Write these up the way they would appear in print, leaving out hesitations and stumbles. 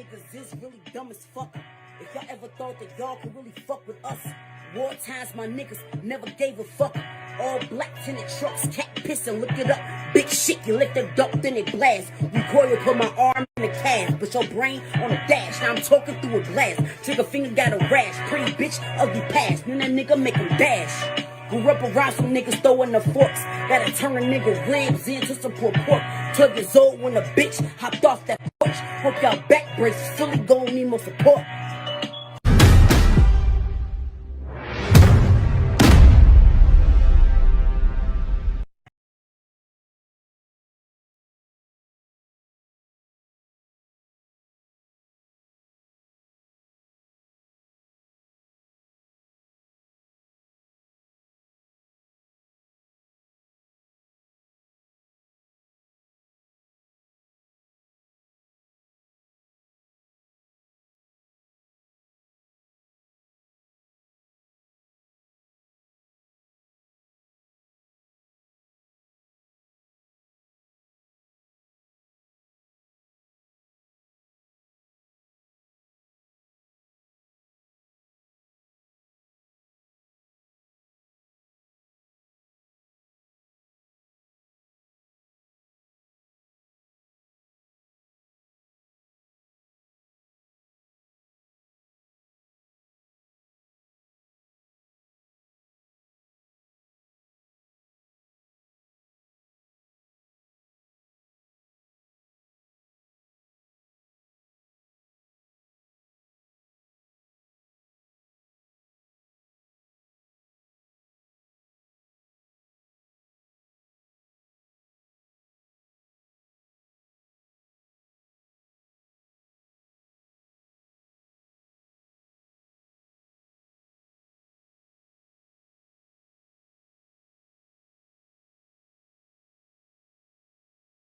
niggas is really dumb as fuck. If y'all ever thought that y'all could really fuck with us, war times my niggas never gave a fuck. All black tinted trucks, cat pissing, look it up. Big shit, you lift the dope, then it blast. Recoil, put my arm in the cast, but your brain on a dash. Now I'm talking through a glass. Trigger finger got a rash. Pretty bitch, ugly past. Then that nigga make him dash. Grew up around some niggas throwing the forks. Gotta turn a nigga ribs into some poor pork. 12 years old when a bitch hopped off that porch. Hope y'all back braces fully gon' need more support.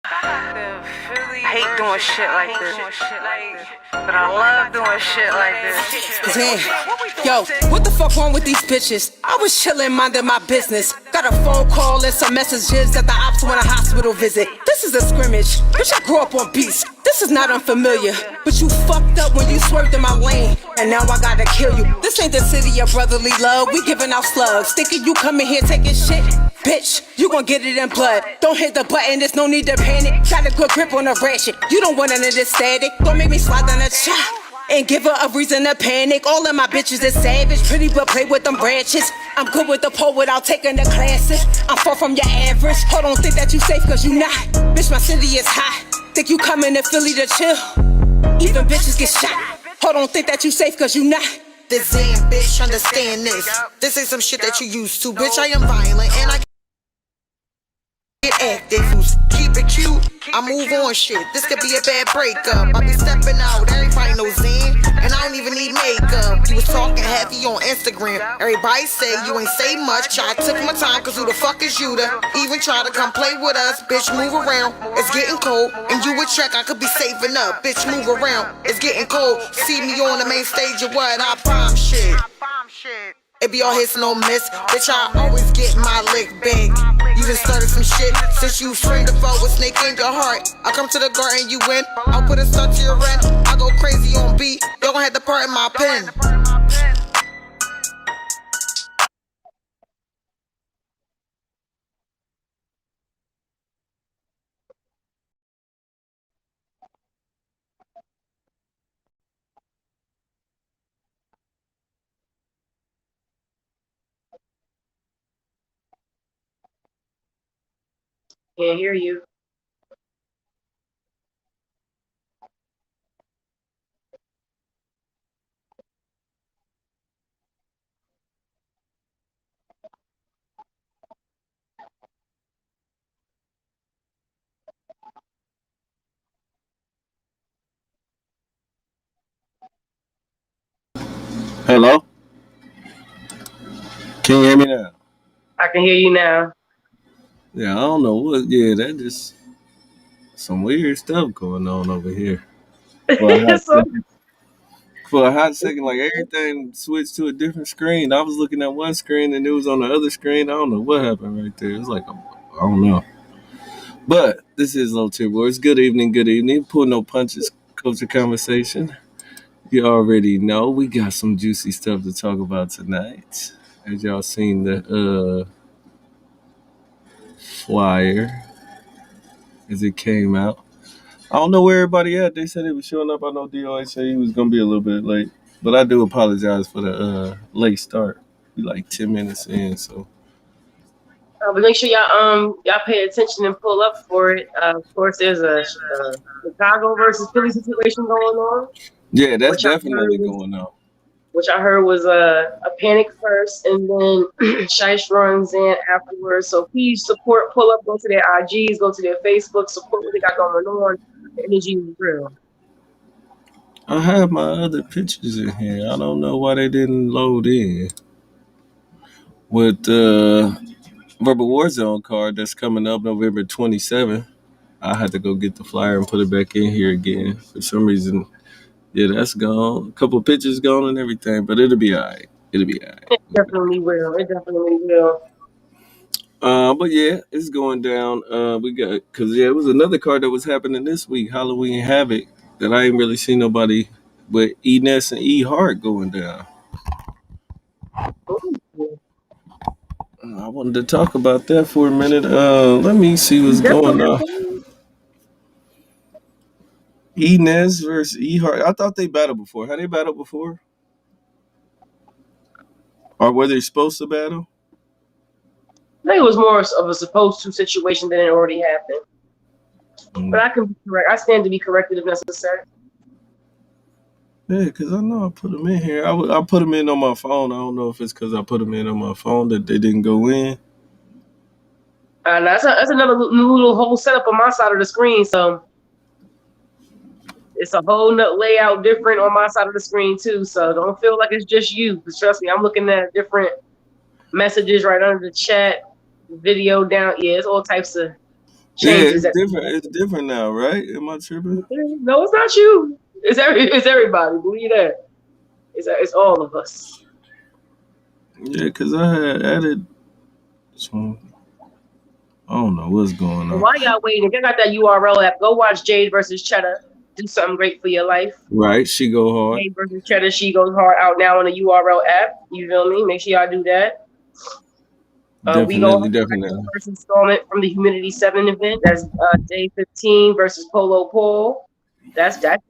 I hate doing shit like this, but I love doing shit like this. Damn. Yo, what the fuck wrong with these bitches? I was chillin', minding my business. Got a phone call and some messages that the ops want a hospital visit. This is a scrimmage, bitch, I grew up on beats. This is not unfamiliar, but you fucked up when you swerved in my lane, and now I gotta kill you. This ain't the city of brotherly love, we giving out slugs. Thinking you coming here taking shit? Bitch, you gon' get it in blood. Don't hit the button, there's no need to panic. Got a good grip on the ratchet, you don't want none of this static. Don't make me slide down the chop and give her a reason to panic. All of my bitches is savage, pretty but play with them branches. I'm good with the pole without taking the classes. I'm far from your average. Hold on, think that you safe cause you not. Bitch, my city is hot. Think you coming to Philly to chill? Even bitches get shot. Hold on, think that you safe cause you not. This Zen bitch, understand this. This ain't some shit that you used to. Bitch, I am violent and I get active. Keep it cute, I move on shit. This could be a bad breakup. I be stepping out, everybody knows Zen. And I don't even need makeup. You was talking heavy on Instagram. Everybody say you ain't say much. I took my time cause who the fuck is you to even try to come play with us? Bitch, move around, it's getting cold. And you a track, I could be saving up. Bitch, move around, it's getting cold. See me on the main stage of what? I bomb shit. It be all hits, no miss. Bitch, I always get my lick big. You done started some shit since you framed the foe with snake in your heart. I come to the garden, you win. I'll put a start to your rent. I go crazy on beat. Y'all gon' have to part in my pen. Can't hear you. Hello? Can you hear me now? I can hear you now. Yeah, I don't know what. Yeah, that just some weird stuff going on over here. For a hot So, second, for a hot second, like everything switched to a different screen. I was looking at one screen and it was on the other screen. I don't know what happened right there. It's like I don't know. But this is Low Tier Boys. Good evening, good evening. Pull no punches. Culture Conversation. You already know we got some juicy stuff to talk about tonight. As y'all seen the flyer as it came out. I don't know where everybody at. They said they was showing up. I know DOA said he was gonna be a little bit late, but I do apologize for the late start. We like 10 minutes in, so But make sure y'all pay attention and pull up for it. Of course, there's a Chicago versus Philly situation going on, yeah, that's which I definitely heard was, going on. a panic first, and then Shice runs in afterwards. So please support, pull up, go to their IGs, go to their Facebook, support what they got going on. The energy is real. I have my other pictures in here. I don't know why they didn't load in with Verbal Warzone card that's coming up November 27th. I had to go get the flyer and put it back in here again. For some reason, yeah, that's gone. A couple of pictures gone and everything, but it'll be all right. It'll be all right. It definitely will. It definitely will. But yeah, it's going down. We got because yeah, it was another card that was happening this week, Halloween Havoc, that I ain't really seen nobody but E Ness and E Hart going down. Ooh. I wanted to talk about that for a minute. Let me see what's going on. E Ness versus E Hart. I thought they battled before. Had they battled before? Or were they supposed to battle? I think it was more of a supposed to situation than it already happened. But I can be correct. I stand to be corrected if necessary. Yeah, because I know I put them in here. I put them in on my phone. I don't know if it's because I put them in on my phone that they didn't go in. That's another new little whole setup on my side of the screen. So it's a whole nut layout different on my side of the screen too. So don't feel like it's just you. Because trust me, I'm looking at different messages right under the chat, video down. Yeah, it's all types of changes. Yeah, it's different. It's different now, right? Am I tripping? No, it's not you. It's everybody. Believe that. It's all of us. Yeah, because I had added. So, I don't know what's going on. While y'all waiting, if you got that URL app, go watch Jade versus Cheddar. Do something great for your life. Right, she go hard. Jade versus Cheddar, she goes hard out now on the URL app. You feel me? Make sure y'all do that. We go Definitely. First installment from the Humidity 7 event. That's day 15 versus Polo Paul. That dropped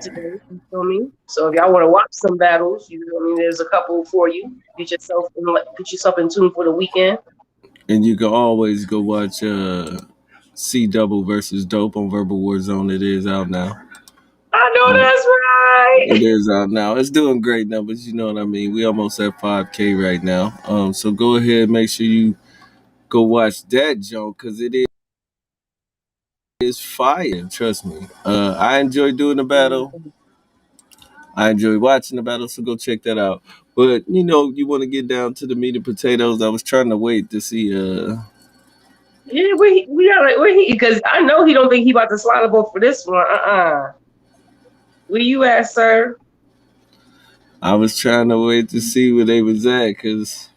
today. You feel me? So if y'all want to watch some battles, you feel me? There's a couple for you. Get yourself in tune for the weekend. And you can always go watch C Double versus Dope on Verbal Warzone. It is out now. I know that's right. It is out now. It's doing great numbers. You know what I mean? We almost at 5K right now. So go ahead, make sure you go watch that joke because it is fire. Trust me. I enjoy doing the battle. I enjoy watching the battle, so go check that out. But you know, you want to get down to the meat and potatoes. I was trying to wait to see. Yeah, we are because I know he don't think he about to slide a vote for this one. Where you at, sir? I was trying to wait to see where they was at because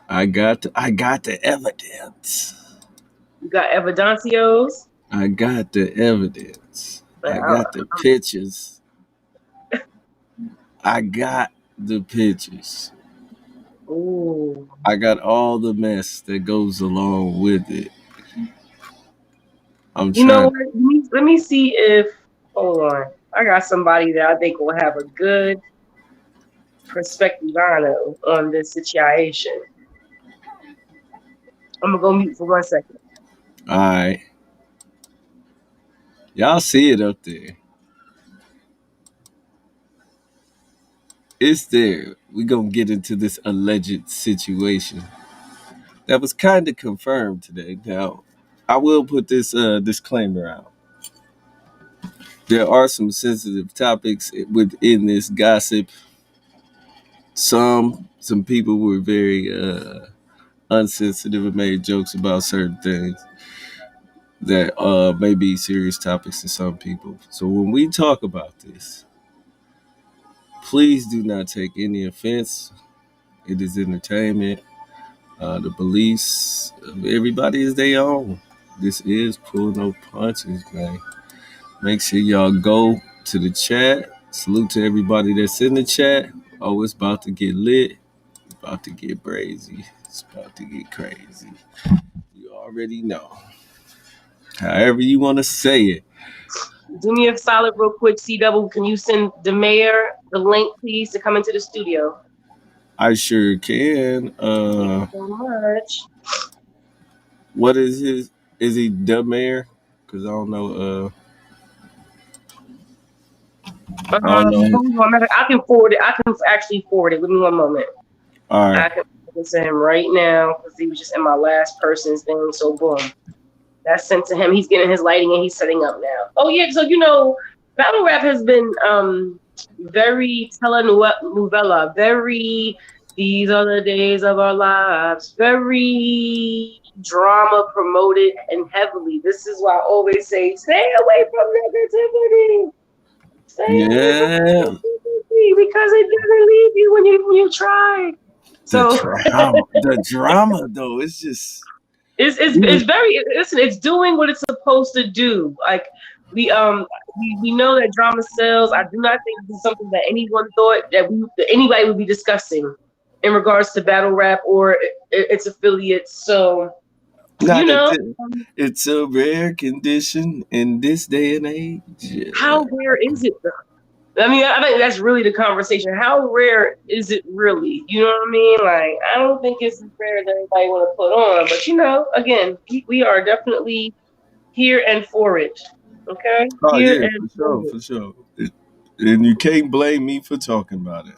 I got the evidence. You got evidencios. I got the evidence. I got the pictures. I got the pictures. Ooh. I got all the mess that goes along with it. You know what? Let me see if. Hold on. I got somebody that I think will have a good perspective on this situation. I'm gonna go mute for 1 second. All right. Y'all see it up there. It's there. We're going to get into this alleged situation that was kind of confirmed today. Now, I will put this disclaimer out. There are some sensitive topics within this gossip. Some people were very unsensitive and made jokes about certain things that may be serious topics to some people. So when we talk about this, please do not take any offense. It is entertainment. The beliefs of everybody is their own. This is Pull No Punches, man. Make sure y'all go to the chat. Salute to everybody that's in the chat. Oh, it's about to get lit. It's about to get crazy. It's about to get crazy. You already know. However you want to say it. Do me a solid real quick, C Double. Can you send the mayor the link, please, to come into the studio? I sure can. Thank you so much. What is his? Is he the mayor? Because I don't know. I don't know. I can forward it. I can actually forward it. Give me one moment. All right. I can forward it to him right now because he was just in my last person's thing. So boom, that's sent to him. He's getting his lighting and he's setting up now. Oh yeah, so battle rap has been very telenovela, very these are the days of our lives, very drama promoted and heavily. This is why I always say, stay away from negativity. Stay away from negativity because it doesn't leave you when you try. So The drama though, it's just it's very listen. It's doing what it's supposed to do. Like we know that drama sells. I do not think this is something that anyone thought that anybody would be discussing in regards to battle rap or its affiliates. So it's a rare condition in this day and age. How rare is it though? I mean, I think that's really the conversation. How rare is it really? You know what I mean? Like, I don't think it's as rare as everybody want to put on. But again, we are definitely here and for it. Okay? Oh here yeah, for sure. And you can't blame me for talking about it.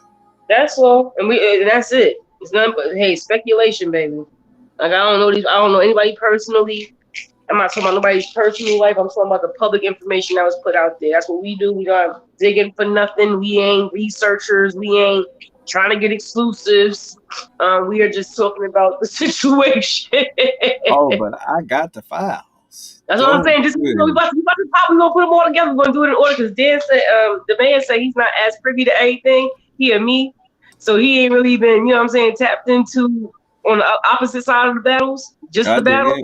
That's all, and that's it. It's nothing but speculation, baby. Like I don't know anybody personally. I'm not talking about nobody's personal life. I'm talking about the public information that was put out there. That's what we do. We don't digging for nothing. We ain't researchers. We ain't trying to get exclusives. We are just talking about the situation. Oh, but I got the files. That's what I'm saying. We about to pop. We're gonna put them all together. We're gonna do it in order because Dan said, the man said he's not as privy to everything. He and me, so he ain't really been, tapped into on the opposite side of the battles. Just the battle.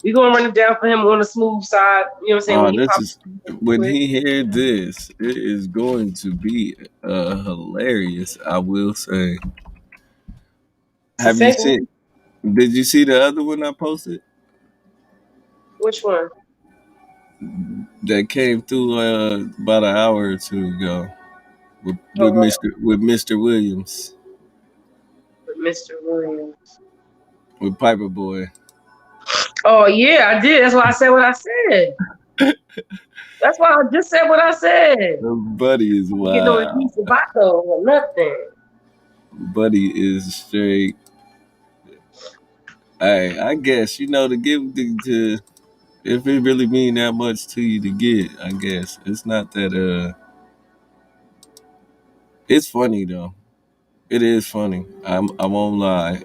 We're gonna run it down for him on the smooth side. You know what I'm saying? When he heard this, it is going to be hilarious. I will say. Have you seen? Did you see the other one I posted? Which one? That came through about an hour or two ago with Mr. Williams. With Mr. Williams. With Piper Boy. Oh yeah, I did. That's why I said what I said. That's why I just said what I said. Buddy is wild. You know, a piece of tobacco or nothing. Buddy is straight. Hey, I guess to give to if it really mean that much to you to get, I guess it's not that. It's funny though. It is funny. I won't lie.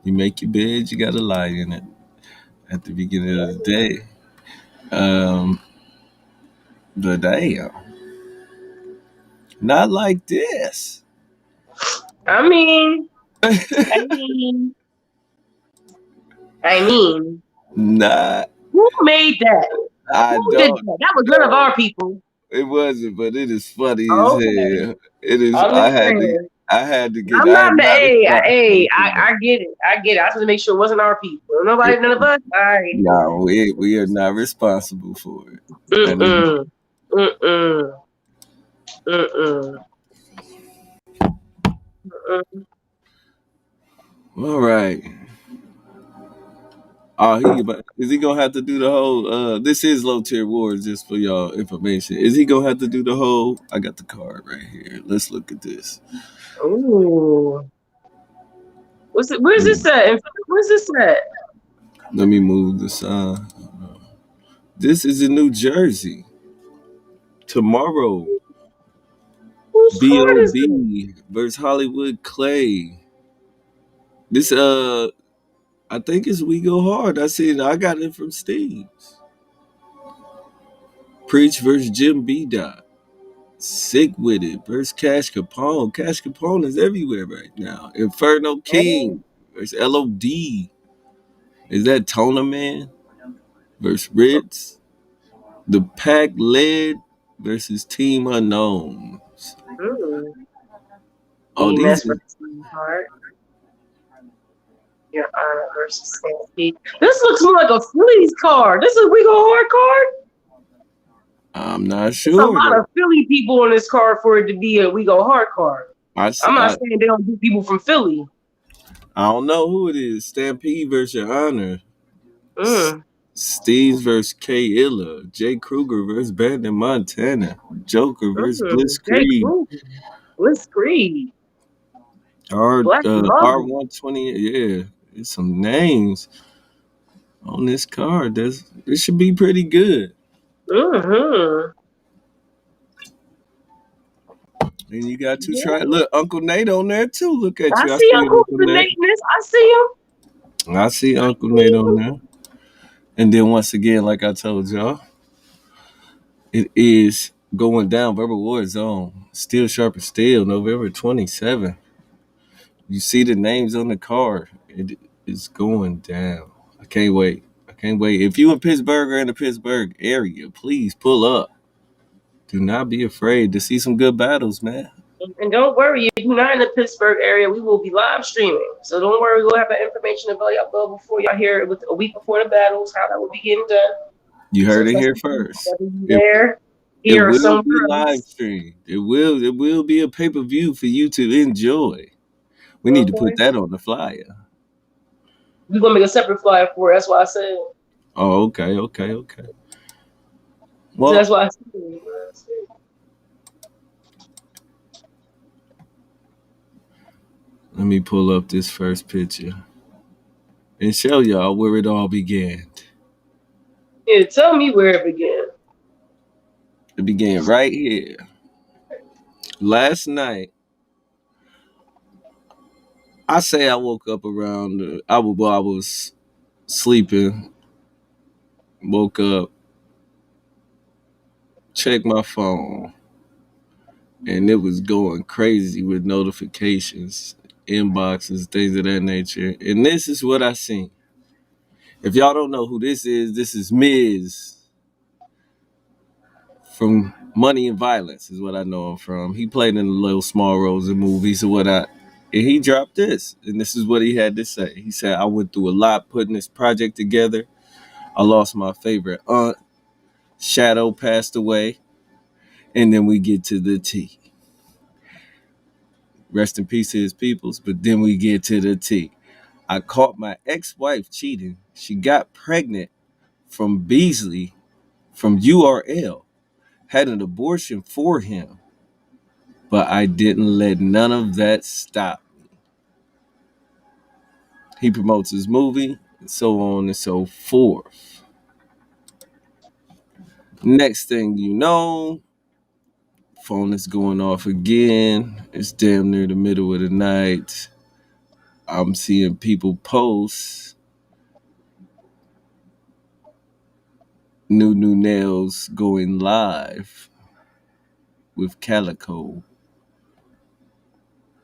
You make your bed, you gotta lie in it. At the beginning of the day. But damn. Not like this. I mean. Nah. Who made that? Who did that? That was none of our people. It wasn't, but it is funny as hell. It is. I had to get. I'm not. I get it. I just want to make sure it wasn't our people. Nobody, none of us. All right. No, we are not responsible for it. All right. Is he gonna have to do the whole? This is Low Tier Wars, just for y'all information. Is he gonna have to do the whole? I got the card right here. Let's look at this. Ooh. Where's this at? Where's this at? Let me move the sign. This is in New Jersey. Tomorrow. B.O.B. versus Hollywood Clay. This I think it's We Go Hard. I got it from Steve's. Preach versus Jim B. Dot. Sick With It versus Cash Capone. Cash Capone is everywhere right now. Inferno King versus LOD. Is that Toner Man versus Ritz? The Pack Led versus Team Unknowns. Mm. Oh, EMS these are, versus Heart. Your Honor versus Stampede. This looks more like a Phillies card. This is a We Go Hard card. I'm not There's a sure lot though. of Philly people on this card for it to be a We Go Hard card. I, I'm not I, saying they don't do people from Philly. I don't know who it is. Stampede versus Your Honor. Mm. Steves versus K Illa. Jay Kruger versus Brandon Montana. Joker versus Jay Blitzkrieg. Kruger. Blitzkrieg. R Black Love. R120. Yeah, there's some names on this card. This should be pretty good. Mm-hmm. And you got to Yeah. try. Look, Uncle Nate on there too. Look at I you. I see see Uncle Uncle Nate. Nate in this. I see him. I see Uncle Nate on there. And then once again, like I told y'all, it is going down. Verbal War Zone. Steel Sharp as Steel, November 27th. You see the names on the card. It is going down. I can't wait. I can't wait. If you in Pittsburgh or in the Pittsburgh area, please pull up. Do not be afraid to see some good battles, man. And don't worry, if you're not in the Pittsburgh area, we will be live streaming. So don't worry, we'll have that information available before y'all hear it with a week before the battles, how that will be getting done. You heard it here first. There, It here, or will somewhere be else. live streamed. It will be a pay-per-view for you to enjoy. We need to put that on the flyer. We're gonna make a separate flyer for it. That's why I said. Oh, okay. Well, So that's why I said. let me pull up this first picture and show y'all where it all began. Yeah, tell me where it began. It began right here. Last night, I say I woke up around, I was sleeping, woke up, checked my phone, and it was going crazy with notifications, inboxes, things of that nature. And this is what I seen. If y'all don't know who this is Miz from Money and Violence is what I know him from. He played in the little small roles in movies and whatnot. And he dropped this. And this is what he had to say. He said, I went through a lot putting this project together. I lost my favorite aunt. Shadow passed away. And then we get to the T. Rest in peace to his peoples. But then we get to the T. I caught my ex-wife cheating. She got pregnant from Beasley from URL. Had an abortion for him. But I didn't let none of that stop me. He promotes his movie, and so on and so forth. Next thing you know, phone is going off again. It's damn near the middle of the night. I'm seeing people post new nails going live with Calico.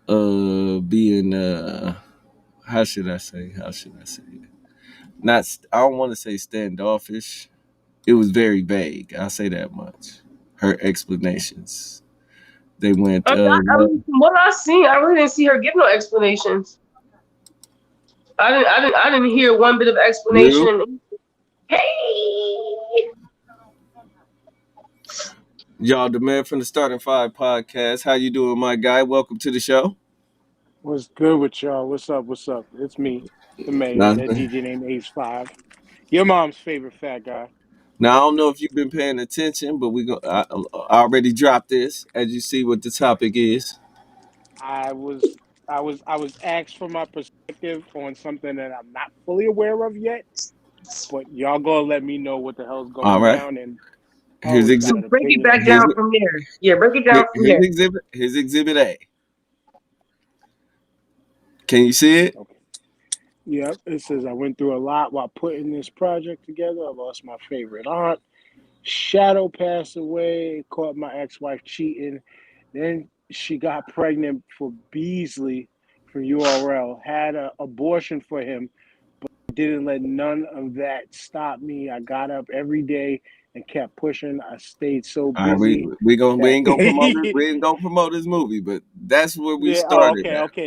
Being how should I say it? Not, I don't want to say standoffish. It was very vague. I'll say that much. Her explanations. They went. I mean, from what I seen, I really didn't see her give no explanations. I didn't hear one bit of explanation. Real? Hey, Y'all, the Man from the Starting Five podcast. How you doing, my guy? Welcome to the show. What's good with y'all? What's up? It's me, the mayor, that DJ named Ace5. Your mom's favorite fat guy. Now, I don't know if you've been paying attention, but I already dropped this. As you see what the topic is. I was asked for my perspective on something that I'm not fully aware of yet, but y'all gonna let me know what the hell's going All right. down, and Here's so break it back down from there. Yeah, break it down from there. Here's exhibit A. Can you see it? Okay. Yep, it says I went through a lot while putting this project together. I lost my favorite aunt. Shadow passed away. Caught my ex-wife cheating. Then she got pregnant for Beasley from URL. Had an abortion for him, but didn't let none of that stop me. I got up every day and kept pushing. I stayed so All right, busy we that ain't gonna promote it. We ain't gonna promote this movie, but that's where we yeah. Oh, started at. okay.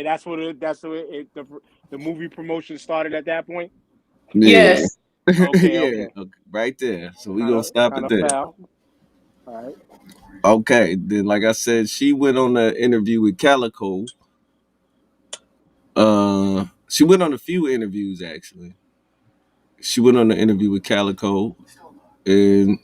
The movie promotion started at that point. Yeah, Yes. Okay, yeah, okay. okay, right there. So we Kind gonna of stop kind it of there. foul. All right. Okay, then like I said, she went on an interview with Calico. She went on a few interviews actually. She went on an interview with Calico, and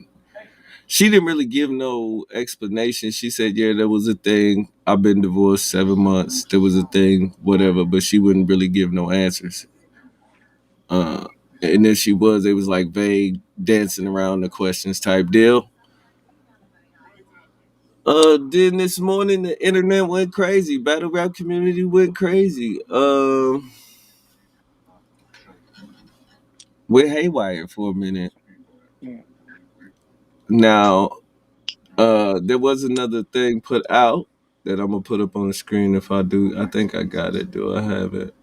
she didn't really give no explanation. She said, "Yeah, there was a thing. I've been divorced 7 months. There was a thing, whatever." But she wouldn't really give no answers. Uh, and if she was, it was like vague, dancing around the questions type deal. Then this morning the internet went crazy. Battle rap community went crazy. Went haywire for a minute. Mm. Now, there was another thing put out that I'm gonna put up on the screen if I do. I think I got it. Do I have it?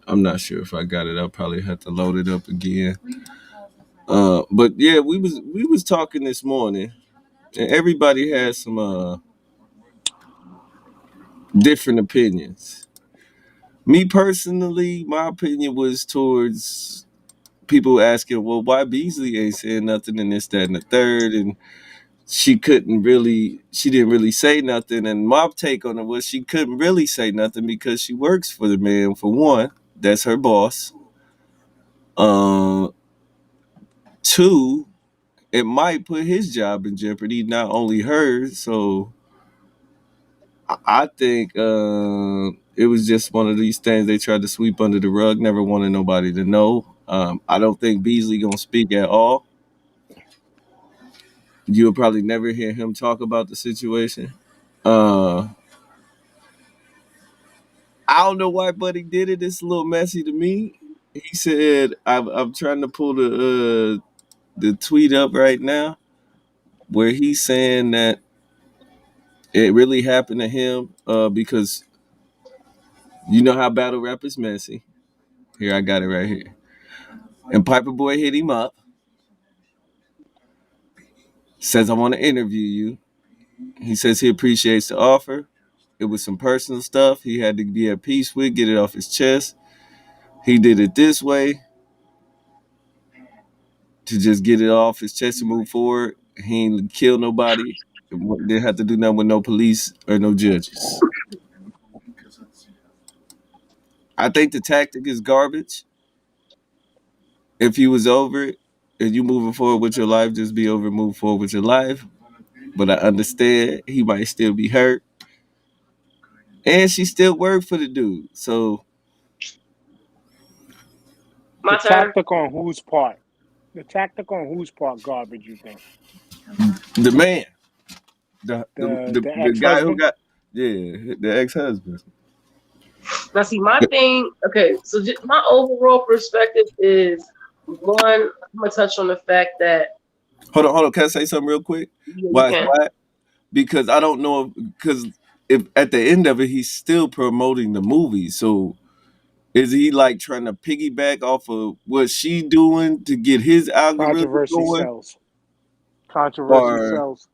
I'm not sure if I got it. I'll probably have to load it up again. But yeah, we was talking this morning, and everybody had some different opinions. Me personally, my opinion was towards people asking, well, why Beasley ain't saying nothing and this, that, and the third, and she didn't really say nothing. And my take on it was she couldn't really say nothing because she works for the man. For one, that's her boss. Uh, Two, it might put his job in jeopardy, not only hers. So I think it was just one of these things they tried to sweep under the rug, never wanted nobody to know. I don't think Beasley gonna speak at all. You'll probably never hear him talk about the situation. Uh, I don't know why Buddy did it. It's a little messy to me. He said, I'm trying to pull the tweet up right now where he's saying that it really happened to him because you know how battle rap is messy. Here, I got it right here. And Piper Boy hit him up, says, I want to interview you. He says he appreciates the offer. It was some personal stuff he had to be at peace with, get it off his chest. He did it this way to just get it off his chest and move forward. He ain't kill nobody. Didn't have to do nothing with no police or no judges. I think the tactic is garbage. If you was over it and you moving forward with your life, just be over and move forward with your life. But I understand he might still be hurt. And she still worked for the dude. So The My turn. tactic on whose part? The tactic on whose part garbage, you think? the man, the the, The the, the the guy who ex-husband? got the ex-husband. Now, see, my thing. Okay, so just my overall perspective is one. I'm gonna touch on the fact that Hold on. Can I say something real quick? yeah, you Why it's can. why? Because I don't know because if at the end of it he's still promoting the movie. So is he like trying to piggyback off of what she doing to get his algorithm Controversy going? sells. Controversy Or sells.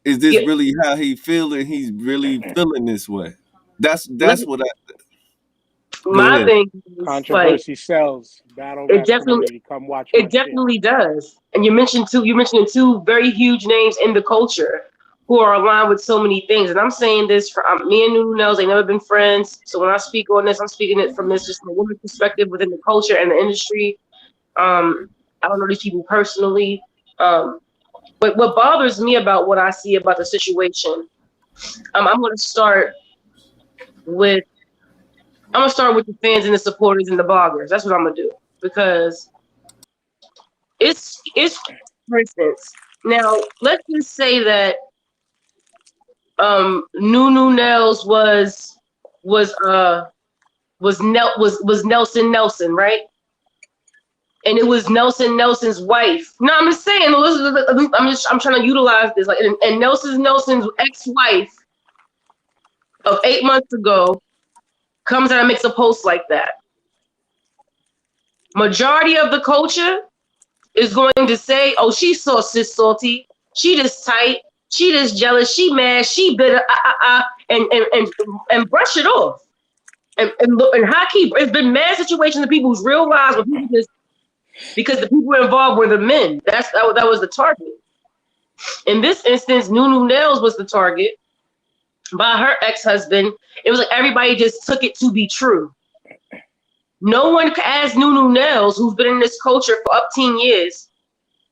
is this Yeah, really how he feeling? He's really feeling this way. let That's what I go my ahead. thing is like Controversy sells. Battle it rap definitely community. Come watch my it shit. definitely does. And you mentioned two very huge names in the culture who are aligned with so many things. And I'm saying this for me and Nunu knows they've never been friends. So when I speak on this, I'm speaking it from this just from a woman's perspective within the culture and the industry. I don't know these people personally. But what bothers me about what I see about the situation, I'm going to start with the fans and the supporters and the bloggers. That's what I'm gonna do because it's for instance. Now let's just say that Nunu Nels was Nelson, right? And it was Nelson's wife. No, I'm just saying. I'm trying to utilize this. Like, and Nelson's ex-wife of 8 months ago comes out and makes a post like that. Majority of the culture is going to say, "Oh, she's so sis salty. She just tight. She just jealous. She mad. She bitter. And brush it off. And hockey, it's been mad situations in people's real lives where people just because the people involved were the men. That was the target. In this instance, Nunu Nails was the target by her ex-husband. It was like everybody just took it to be true. No one asked Nunu Nails, who's been in this culture for up 10 years,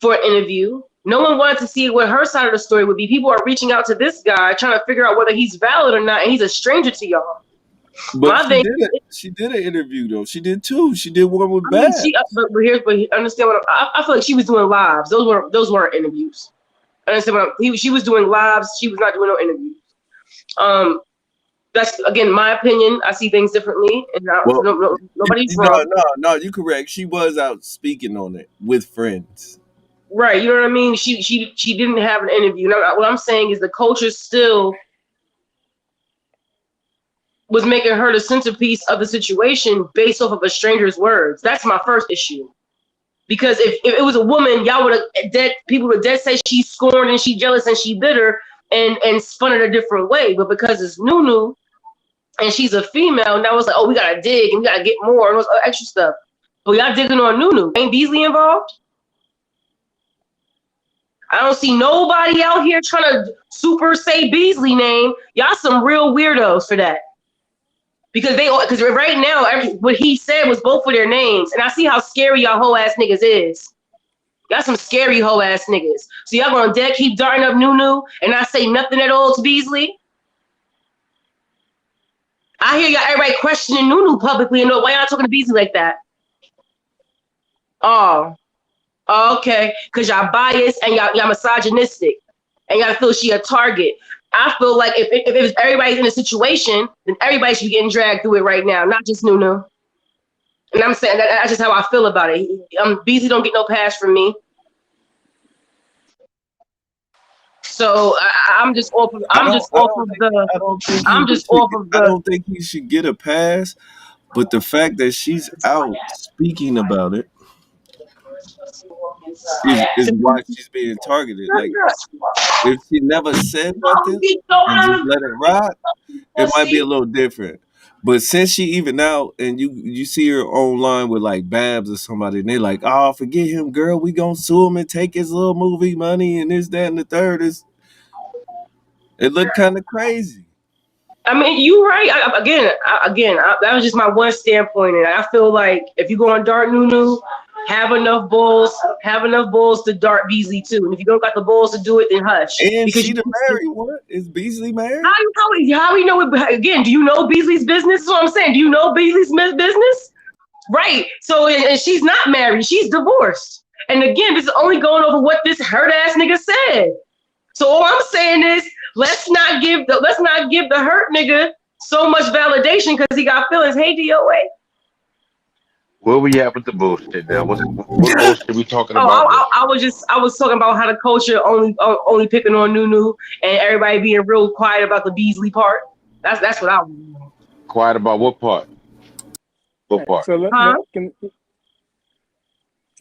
for an interview. No one wanted to see what her side of the story would be. People are reaching out to this guy, trying to figure out whether he's valid or not, and he's a stranger to y'all. But she did an interview though. She did two. She did one with Babs. But understand what I feel like she was doing lives. Those weren't interviews. Understand what she was doing lives. She was not doing no interviews. That's again my opinion. I see things differently, and nobody's wrong. No, you correct. She was out speaking on it with friends. Right, you know what I mean. She didn't have an interview. Now, what I'm saying is the culture still was making her the centerpiece of the situation based off of a stranger's words. That's my first issue. Because if it was a woman, y'all would have people would dead say she's scorned and she's jealous and she bitter and spun it a different way. But because it's Nunu and she's a female, now it's like, oh, we gotta dig and we gotta get more and those extra stuff. But y'all digging on Nunu. Ain't Beasley involved? I don't see nobody out here trying to super say Beasley name. Y'all some real weirdos for that. Because right now, what he said was both of their names. And I see how scary y'all hoe ass niggas is. Y'all some scary hoe ass niggas. So y'all gonna keep darting up Nunu and not say nothing at all to Beasley? I hear y'all everybody questioning Nunu publicly and why y'all talking to Beasley like that? Oh, okay. Because y'all biased and y'all misogynistic. And y'all feel she a target. I feel like if everybody's in a situation, then everybody should be getting dragged through it right now, not just Nunu. And I'm saying that's just how I feel about it. Beasley don't get no pass from me. So I'm just off of I don't think he should get a pass, but the fact that she's out speaking about it is why she's being targeted. Like, if she never said nothing and just let it rock, it might be a little different. But since she even out and you see her online with like Babs or somebody, and they like, oh, forget him, girl. We gonna sue him and take his little movie money and this, that, and the third. It looked kind of crazy. I mean, you're right. That was just my one standpoint, and I feel like if you go on Dart Nunu, have enough balls to dart Beasley too. And if you don't got the balls to do it, then hush. And because she the married one. Is Beasley married? How we know it? Again, do you know Beasley's business? That's what I'm saying. Do you know Beasley's business? Right. So, and she's not married. She's divorced. And again, this is only going over what this hurt ass nigga said. So all I'm saying is, let's not give the hurt nigga so much validation because he got feelings. Hey, DOA. Where we at with the bullshit now? What bullshit we talking about? I was talking about how the culture only picking on Nunu and everybody being real quiet about the Beasley part. That's what I want. Quiet about what part? What part? So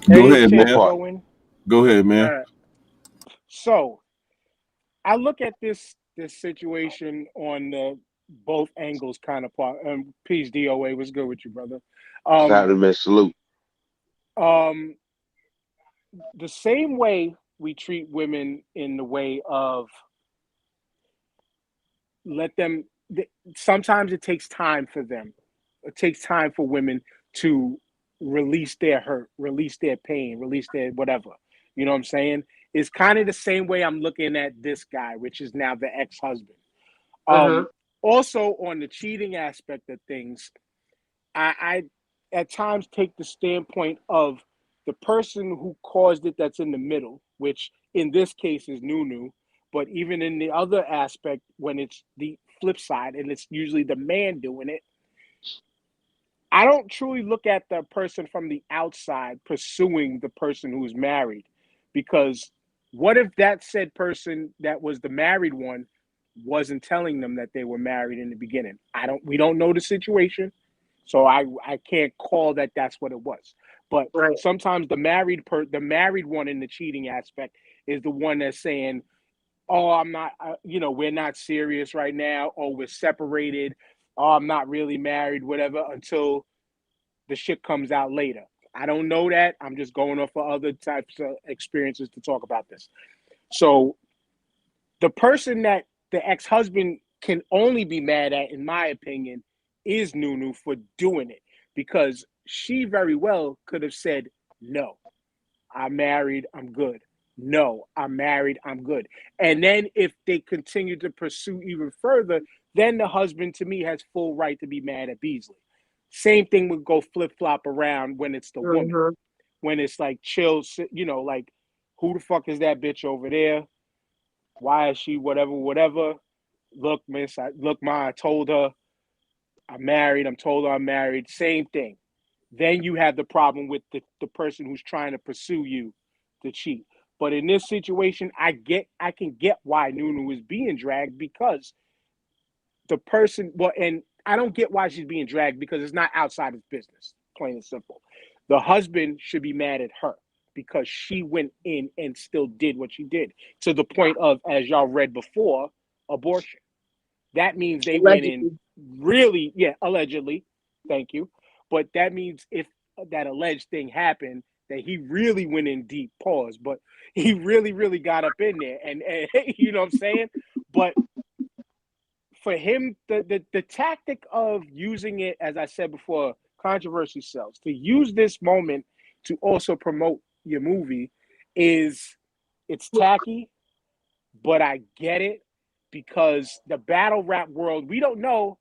Go ahead, man. Go ahead, man. Right. So I look at this situation on both angles, kind of part. Peace, DOA. What's good with you, brother? Salute. The same way we treat women in the way of sometimes it takes time for them. It takes time for women to release their hurt, release their pain, release their whatever. You know what I'm saying? It's kind of the same way I'm looking at this guy, which is now the ex-husband. Also, on the cheating aspect of things, I at times take the standpoint of the person who caused it that's in the middle, which in this case is Nunu, but even in the other aspect, when it's the flip side and it's usually the man doing it, I don't truly look at the person from the outside pursuing the person who's married, because what if that said person that was the married one wasn't telling them that they were married in the beginning? We don't know the situation. So I can't call that that's what it was. But Right. sometimes the married one in the cheating aspect is the one that's saying, "Oh, I'm not, we're not serious right now, or we're separated, oh, I'm not really married, whatever," until the shit comes out later. I don't know that. I'm just going off of other types of experiences to talk about this. So the person that the ex-husband can only be mad at, in my opinion, is Nunu for doing it, because she very well could have said, "No, I'm married, I'm good. No, I'm married, I'm good." And then if they continue to pursue even further, then the husband, to me, has full right to be mad at Beasley. Same thing would go flip-flop around when it's the woman. Mm-hmm. When it's like, chill, like, who the fuck is that bitch over there? Why is she whatever? Look, miss, I told her I'm married. I'm told her I'm married. Same thing. Then you have the problem with the person who's trying to pursue you to cheat. But in this situation, I can get why Nunu is being dragged, because the person, and I don't get why she's being dragged, because it's not outside of business, plain and simple. The husband should be mad at her because she went in and still did what she did, to the point of, as y'all read before, abortion. That means they went in really, allegedly, thank you. But that means if that alleged thing happened, that he really went in deep, pause, but he really, really got up in there. And you know what I'm saying? But for him, the tactic of using it, as I said before, controversy sells. To use this moment to also promote your movie it's tacky, but I get it, because the battle rap world, we don't know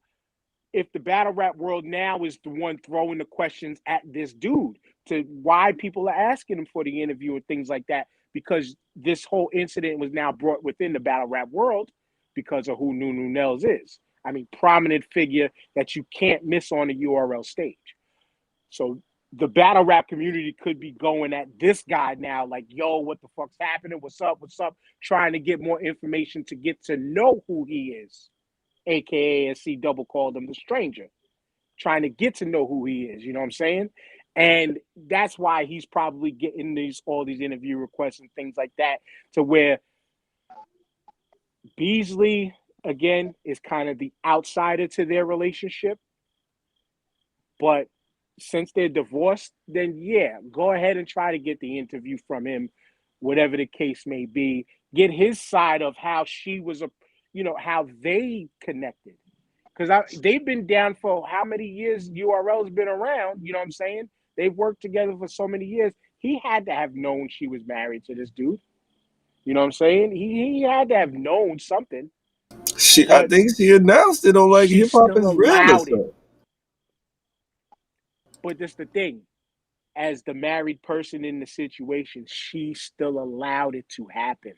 if the battle rap world now is the one throwing the questions at this dude, to why people are asking him for the interview and things like that, because this whole incident was now brought within the battle rap world because of who Nunu Nels is. I mean, prominent figure that you can't miss on the URL stage. So the battle rap community could be going at this guy now, like, yo, what the fuck's happening? What's up? Trying to get more information to get to know who he is, aka, as C Double called him, the stranger. Trying to get to know who he is, you know what I'm saying? And that's why he's probably getting all these interview requests and things like that, to where Beasley, again, is kind of the outsider to their relationship. But since they're divorced, then go ahead and try to get the interview from him, whatever the case may be. Get his side of how she was, how they connected. Because they've been down for how many years URL's been around, you know what I'm saying? They've worked together for so many years. He had to have known she was married to this dude. You know what I'm saying? He had to have known something. I think she announced it on like Hip Hop Is Real or something. But that's the thing. As the married person in the situation, she still allowed it to happen.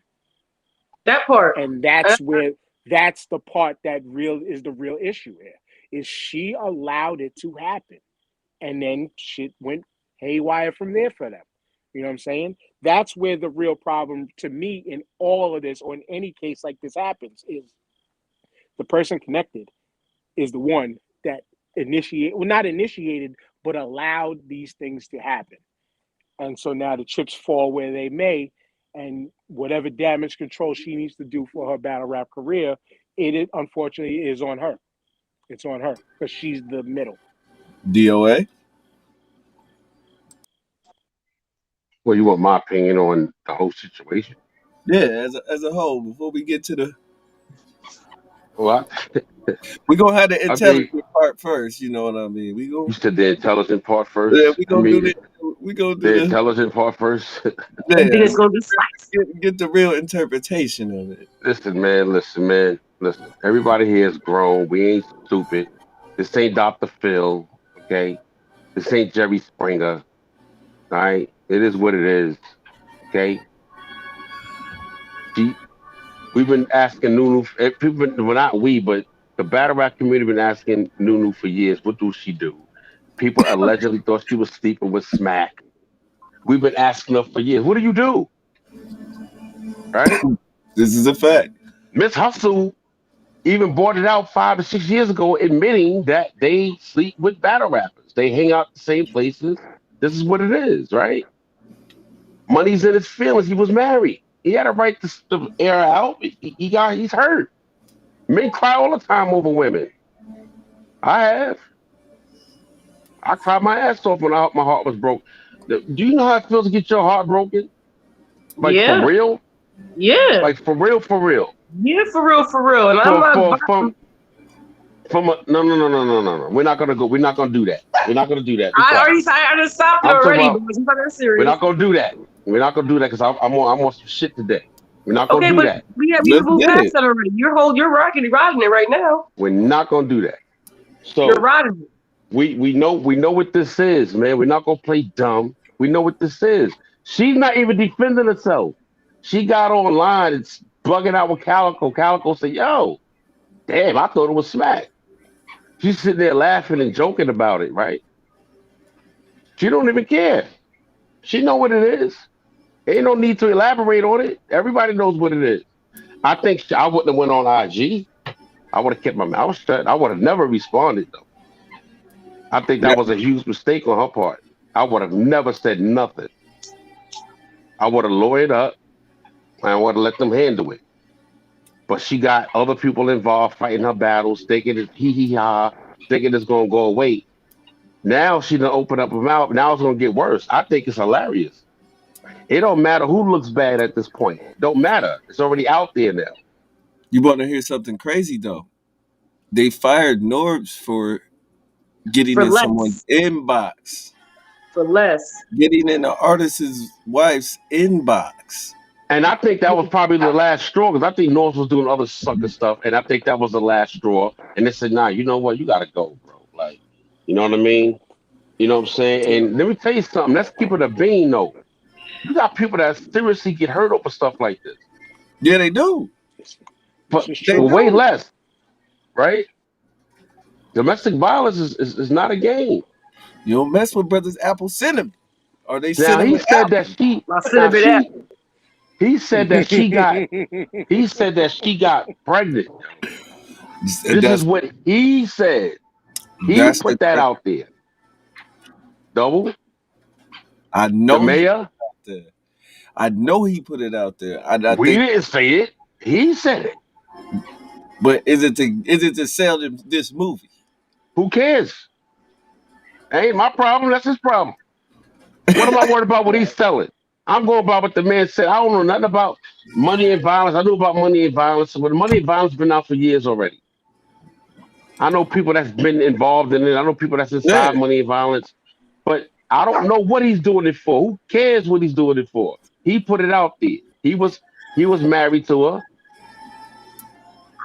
That part. And that's the part that is the real issue here. Is she allowed it to happen. And then shit went haywire from there for them. You know what I'm saying? That's where the real problem, to me, in all of this, or in any case like this happens, is the person connected is the one that not initiated, but allowed these things to happen. And so now the chips fall where they may, and whatever damage control she needs to do for her battle rap career, it unfortunately is on her. It's on her, because she's the middle. DOA? Well, you want my opinion on the whole situation? Yeah, as a whole, before we get to the... Well, we're going to have the intelligent part first, you know what I mean? You said the intelligent part first? Yeah, we're going to do the intelligent part first. Yeah, and then it's going to be get the real interpretation of it. Listen, man. Everybody here is grown. We ain't stupid. This ain't Dr. Phil, okay? This ain't Jerry Springer, all right? It is what it is, okay? We've been asking Nunu, well, not we, but the battle rap community been asking Nunu for years, what do she do? People allegedly thought she was sleeping with Smack. We've been asking her for years, what do you do? Right? This is a fact. Miss Hustle even brought it out 5 to 6 years ago, admitting that they sleep with battle rappers. They hang out the same places. This is what it is, right? Money's in his feelings. He was married. He had a right to air out. He's hurt. Men cry all the time over women. I have. I cried my ass off when my heart was broke. Do you know how it feels to get your heart broken? Like for Yeah, real? yeah, Like for real, for real. yeah, for real, for real. And I'm not. From a no. We're not gonna go. We're not gonna do that. We're not gonna do that. Be I quiet. already, I just stopped it I'm talking already, about. but it's not that We're serious. not gonna do that. We're not gonna do that because I'm on some shit today. We're not gonna Okay, do but that. we have Let's moved get past it. that already. You're riding it right now. We're not gonna do that. You're So riding it. we know what this is, man. We're not gonna play dumb. We know what this is. She's not even defending herself. She got online. It's bugging out with Calico. Calico said, "Yo, damn, I thought it was smack." She's sitting there laughing and joking about it, right? She don't even care. She know what it is. Ain't no need to elaborate on it. Everybody knows what it is. I think I wouldn't have went on IG. I would have kept my mouth shut. I would have never responded though. I think that was a huge mistake on her part. I would have never said nothing. I would have lawyered up and I would have let them handle it. But she got other people involved fighting her battles, thinking it's hee-hee-ha, thinking it's going to go away. Now she done open up her mouth. Now it's going to get worse. I think it's hilarious. It don't matter who looks bad at this point. Don't matter. It's already out there now. You want to hear something crazy though? They fired Norbs for getting For in someone's less. inbox, For less. getting in the artist's wife's inbox. And I think that was probably the last straw because I think North was doing other sucker stuff. And I think that was the last straw. And they said, nah, you know what? You got to go, bro. Like, you know what I mean? You know what I'm saying? And let me tell you something. Let's keep it a bean, though. You got people that seriously get hurt over stuff like this. Yeah, they do. But This is They for true. way do. less, right? Domestic violence is not a game. You don't mess with brothers Apple Cinnamon, or they Now cinnamon he said that apple. My now cinnamon she apple. he said that she got pregnant. This is That's what he said. He that's the put that crazy. out there. Double I the know he put mayor. it out there. I know he put it out there. I We think, didn't say it. He said it. but is it to sell this movie? Who cares? Ain't my problem. That's his problem. What am I worried about what he's selling? I'm going about what the man said. I don't know nothing about money and violence. I knew about money and violence, but money and violence been out for years already. I know people that's been involved in it. I know people that's Yeah, inside money and violence, but I don't know what he's doing it for. Who cares what he's doing it for? He put it out there. He was married to her,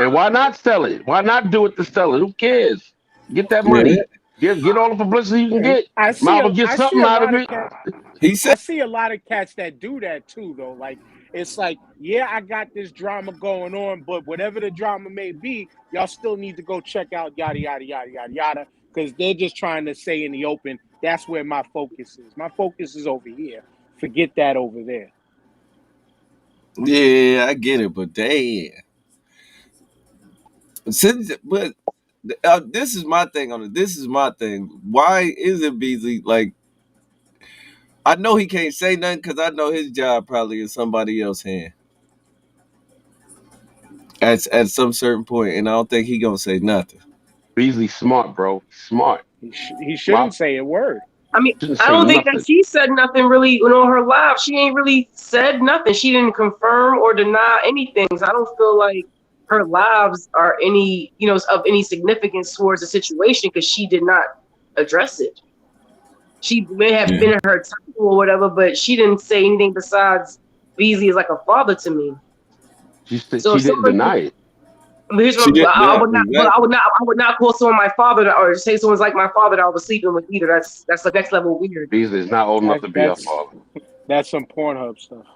and why not sell it? Why not do it to sell it? Who cares? Get that yeah. money. Get all the publicity you can get. I Might see as a, well get I see something a out of lot of it. cats. He I said, see a lot of cats that do that too, though. Like it's like, yeah, I got this drama going on, but whatever the drama may be, y'all still need to go check out yada yada yada yada yada, because they're just trying to say in the open, that's where my focus is. My focus is over here. Forget that over there. yeah, I get it, but damn. But this is my thing on it. This is my thing. Why is it Beasley? Like, I know he can't say nothing because I know his job probably in somebody else's hand at some certain point, and I don't think he gonna say nothing. Beasley smart, bro. Smart. He shouldn't say a word. I mean, Shouldn't I say don't think that nothing. she said nothing really on her live. She ain't really said nothing. She didn't confirm or deny anything. So I don't feel like her lives are any, of any significance towards the situation because she did not address it. She may have been in her title or whatever, but she didn't say anything besides Beasley is like a father to me. She So if didn't somebody, deny it. here's She what did, I yeah, would not, exactly. I would not call someone my father or say someone's like my father that I was sleeping with either. That's the next level weird. Beasley is not old enough to be her That's father. that's some Pornhub stuff.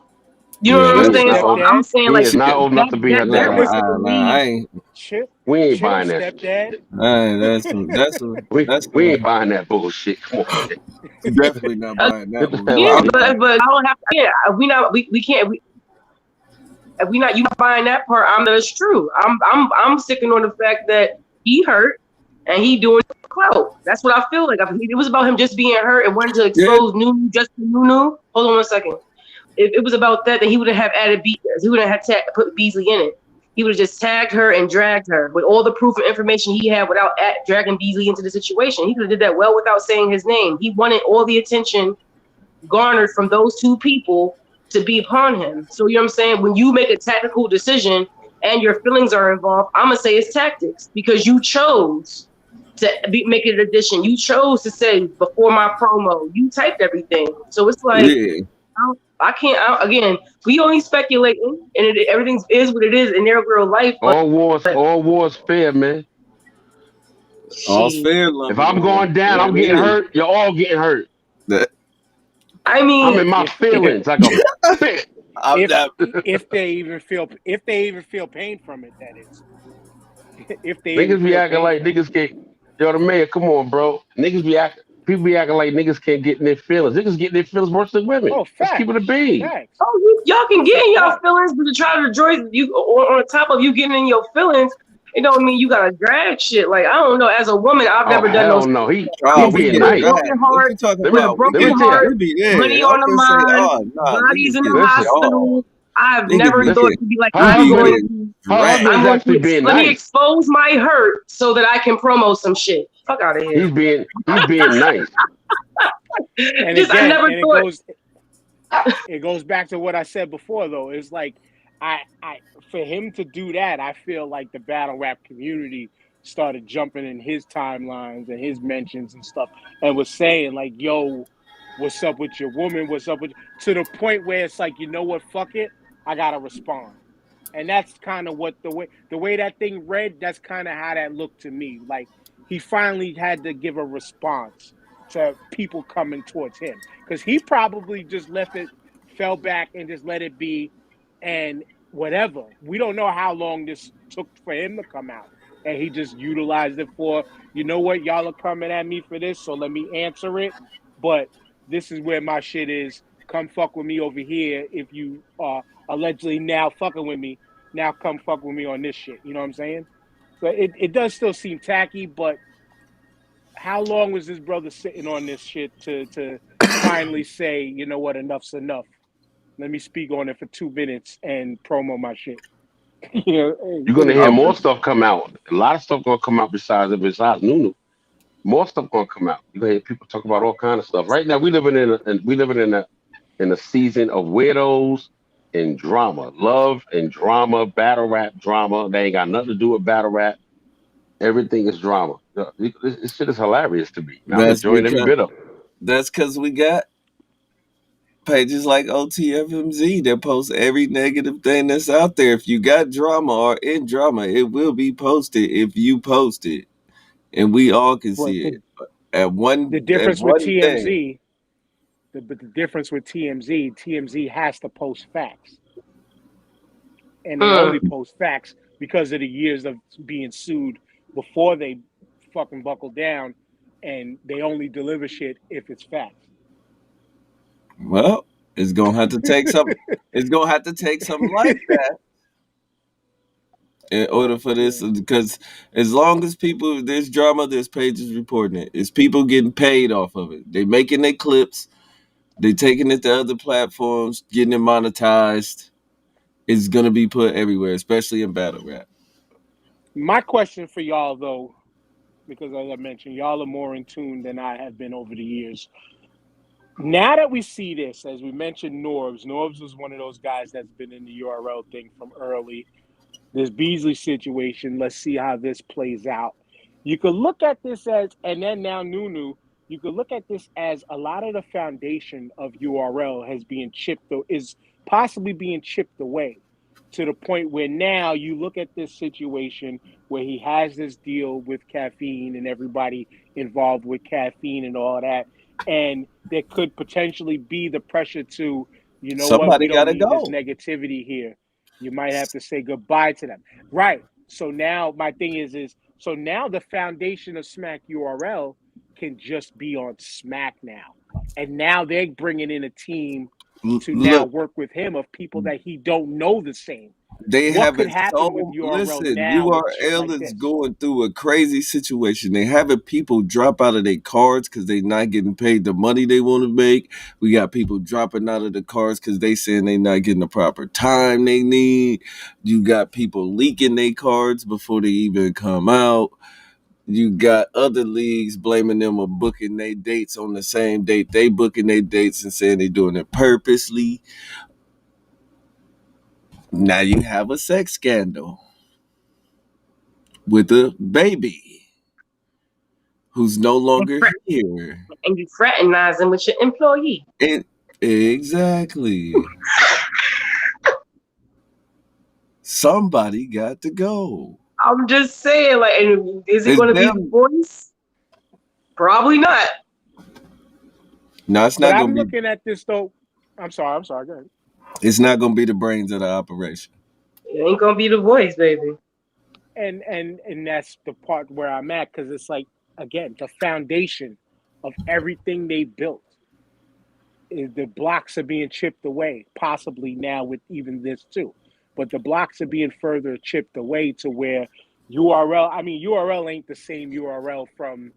You know what Yeah, I'm He is saying? not So old. I'm saying He like is not old enough to be her that dad. person I believes. ain't. Chip, We ain't Chip, buying that. stepdad. We ain't buying that bullshit. Come on. Definitely not buying that Get the one. hell Yeah, out of but here. I don't have. Yeah, we can't. If you not buying that part, I know it's true. I'm sticking on the fact that he hurt. and he doing clout. That's what I feel like. It was about him just being hurt and wanting to expose Nunu just for Nunu. Hold on 1 second. If it was about that, then he wouldn't have added he wouldn't have put Beasley in it. He would have just tagged her and dragged her with all the proof and information he had without dragging Beasley into the situation. He could have did that well without saying his name. He wanted all the attention garnered from those two people to be upon him. So you know what I'm saying? When you make a tactical decision and your feelings are involved, I'm gonna say it's tactics because you chose to make an addition. You chose to say before my promo. You typed everything. So it's like I can't. Again, we only speculating, and everything is what it is in their real life. All wars fair, man. All's fair. If I'm going down, I'm getting hurt. You're all getting hurt. I mean, I'm in my feelings like a fit. If they even feel pain from it, that is. If they niggas be acting like niggas can't. Yo, the mayor, come on, bro. People be acting like niggas can't get in their feelings. Niggas get in their feelings worse than women. Oh, Let's keep it a bean. Y'all can get in your feelings, but to try to rejoice you on top of you getting in your feelings, it don't mean you gotta drag shit. Like I don't know. As a woman, I've never done those. No, he being nice. Broken heart, with a broken heart, money on the mind, bodies in the hospital. I've never thought to be like, I'm going to let me expose my hurt so that I can promo some shit. Fuck out of here. He's being nice. And again, I never thought. It goes back to what I said before, though. It's like, I for him to do that, I feel like the battle rap community started jumping in his timelines and his mentions and stuff, and was saying like, "Yo, what's up with your woman? What's up with?" To the point where it's like, you know what? Fuck it. I gotta respond, and that's kind of what the way that thing read. That's kind of how that looked to me. Like he finally had to give a response to people coming towards him because he probably just fell back and just let it be, and whatever. We don't know how long this took for him to come out, and he just utilized it for, you know what, y'all are coming at me for this, so let me answer it. But this is where my shit is. Come fuck with me over here if you are allegedly now fucking with me. Now come fuck with me on this shit. You know what I'm saying? So it does still seem tacky, but how long was this brother sitting on this shit to finally say, you know what, enough's enough? Let me speak on it for 2 minutes and promo my shit. You're gonna hear more stuff come out. A lot of stuff gonna come out besides Nunu. More stuff gonna come out. You're gonna hear people talk about all kind of stuff. Right now, we living in a season of weirdos and drama, love and drama, battle rap drama. They ain't got nothing to do with battle rap. Everything is drama. This shit is hilarious to me. I'm enjoying every bit of it. That's because we got pages like OTFMZ that post every negative thing that's out there. If you got drama or in drama, it will be posted if you post it, and we all can see it. The difference with TMZ. But the difference with TMZ has to post facts. And they only post facts because of the years of being sued before they fucking buckle down, and they only deliver shit if it's facts. Well, it's gonna have to take some. It's gonna have to take something like that in order for this, because as long as there's drama, there's pages reporting it. It's people getting paid off of it. They making their clips. They taking it to other platforms, getting it monetized. It's gonna be put everywhere, especially in battle rap. My question for y'all, though, because as I mentioned, y'all are more in tune than I have been over the years. Now that we see this, as we mentioned, Norbs was one of those guys that's been in the URL thing from early. This Beasley situation, let's see how this plays out. You could look at this as, and then now Nunu, you could look at this as a lot of the foundation of URL is possibly being chipped away to the point where now you look at this situation where he has this deal with caffeine and everybody involved with caffeine and all that. And there could potentially be the pressure to, you know, somebody what, we don't gotta need this negativity here. You might have to say goodbye to them. Right. So now my thing is so now the foundation of Smack URL can just be on Smack now. And now they're bringing in a team to now work with him of people that he don't know the same. They What have could it happen with so. URL Listen, now with shit URL like is this? going through a crazy situation. They having people drop out of their cards because they not getting paid the money they want to make. We got people dropping out of the cards because they saying they not getting the proper time they need. You got people leaking their cards before they even come out. You got other leagues blaming them for booking their dates on the same date they booking their dates and saying they doing it purposely. Now you have a sex scandal with a baby who's no And, longer here. and you fraternizing with your employee. And exactly. Somebody got to go. I'm just saying, like, and is it It's going to be the them. voice? Probably not. No, it's But not I'm gonna be. looking at this though. I'm sorry. Go ahead. It's not gonna be the brains of the operation. It ain't going to be the voice, baby. And that's the part where I'm at, because it's like, again, the foundation of everything they built is the blocks are being chipped away, possibly now with even this too. But the blocks are being further chipped away to where URL ain't the same URL from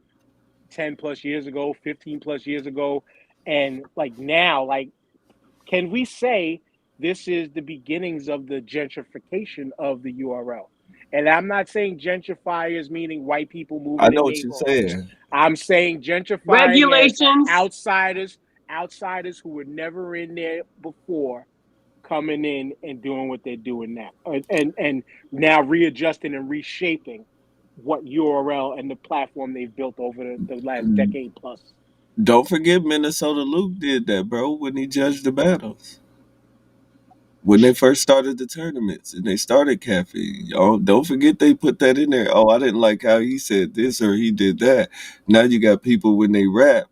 10 plus years ago, 15 plus years ago. And like now, like, can we say this is the beginnings of the gentrification of the URL? And I'm not saying gentrifiers meaning white people I moving know in what you're neighborhoods. saying. I'm saying gentrifying as Regulations. outsiders who were never in there before, coming in and doing what they're doing now, and now readjusting and reshaping what URL and the platform they've built over the last decade plus. Don't forget Minnesota Luke did that, bro, when he judged the battles. When they first started the tournaments and they started caffeine. Y'all don't forget they put that in there. Oh, I didn't like how he said this or he did that. Now you got people when they rap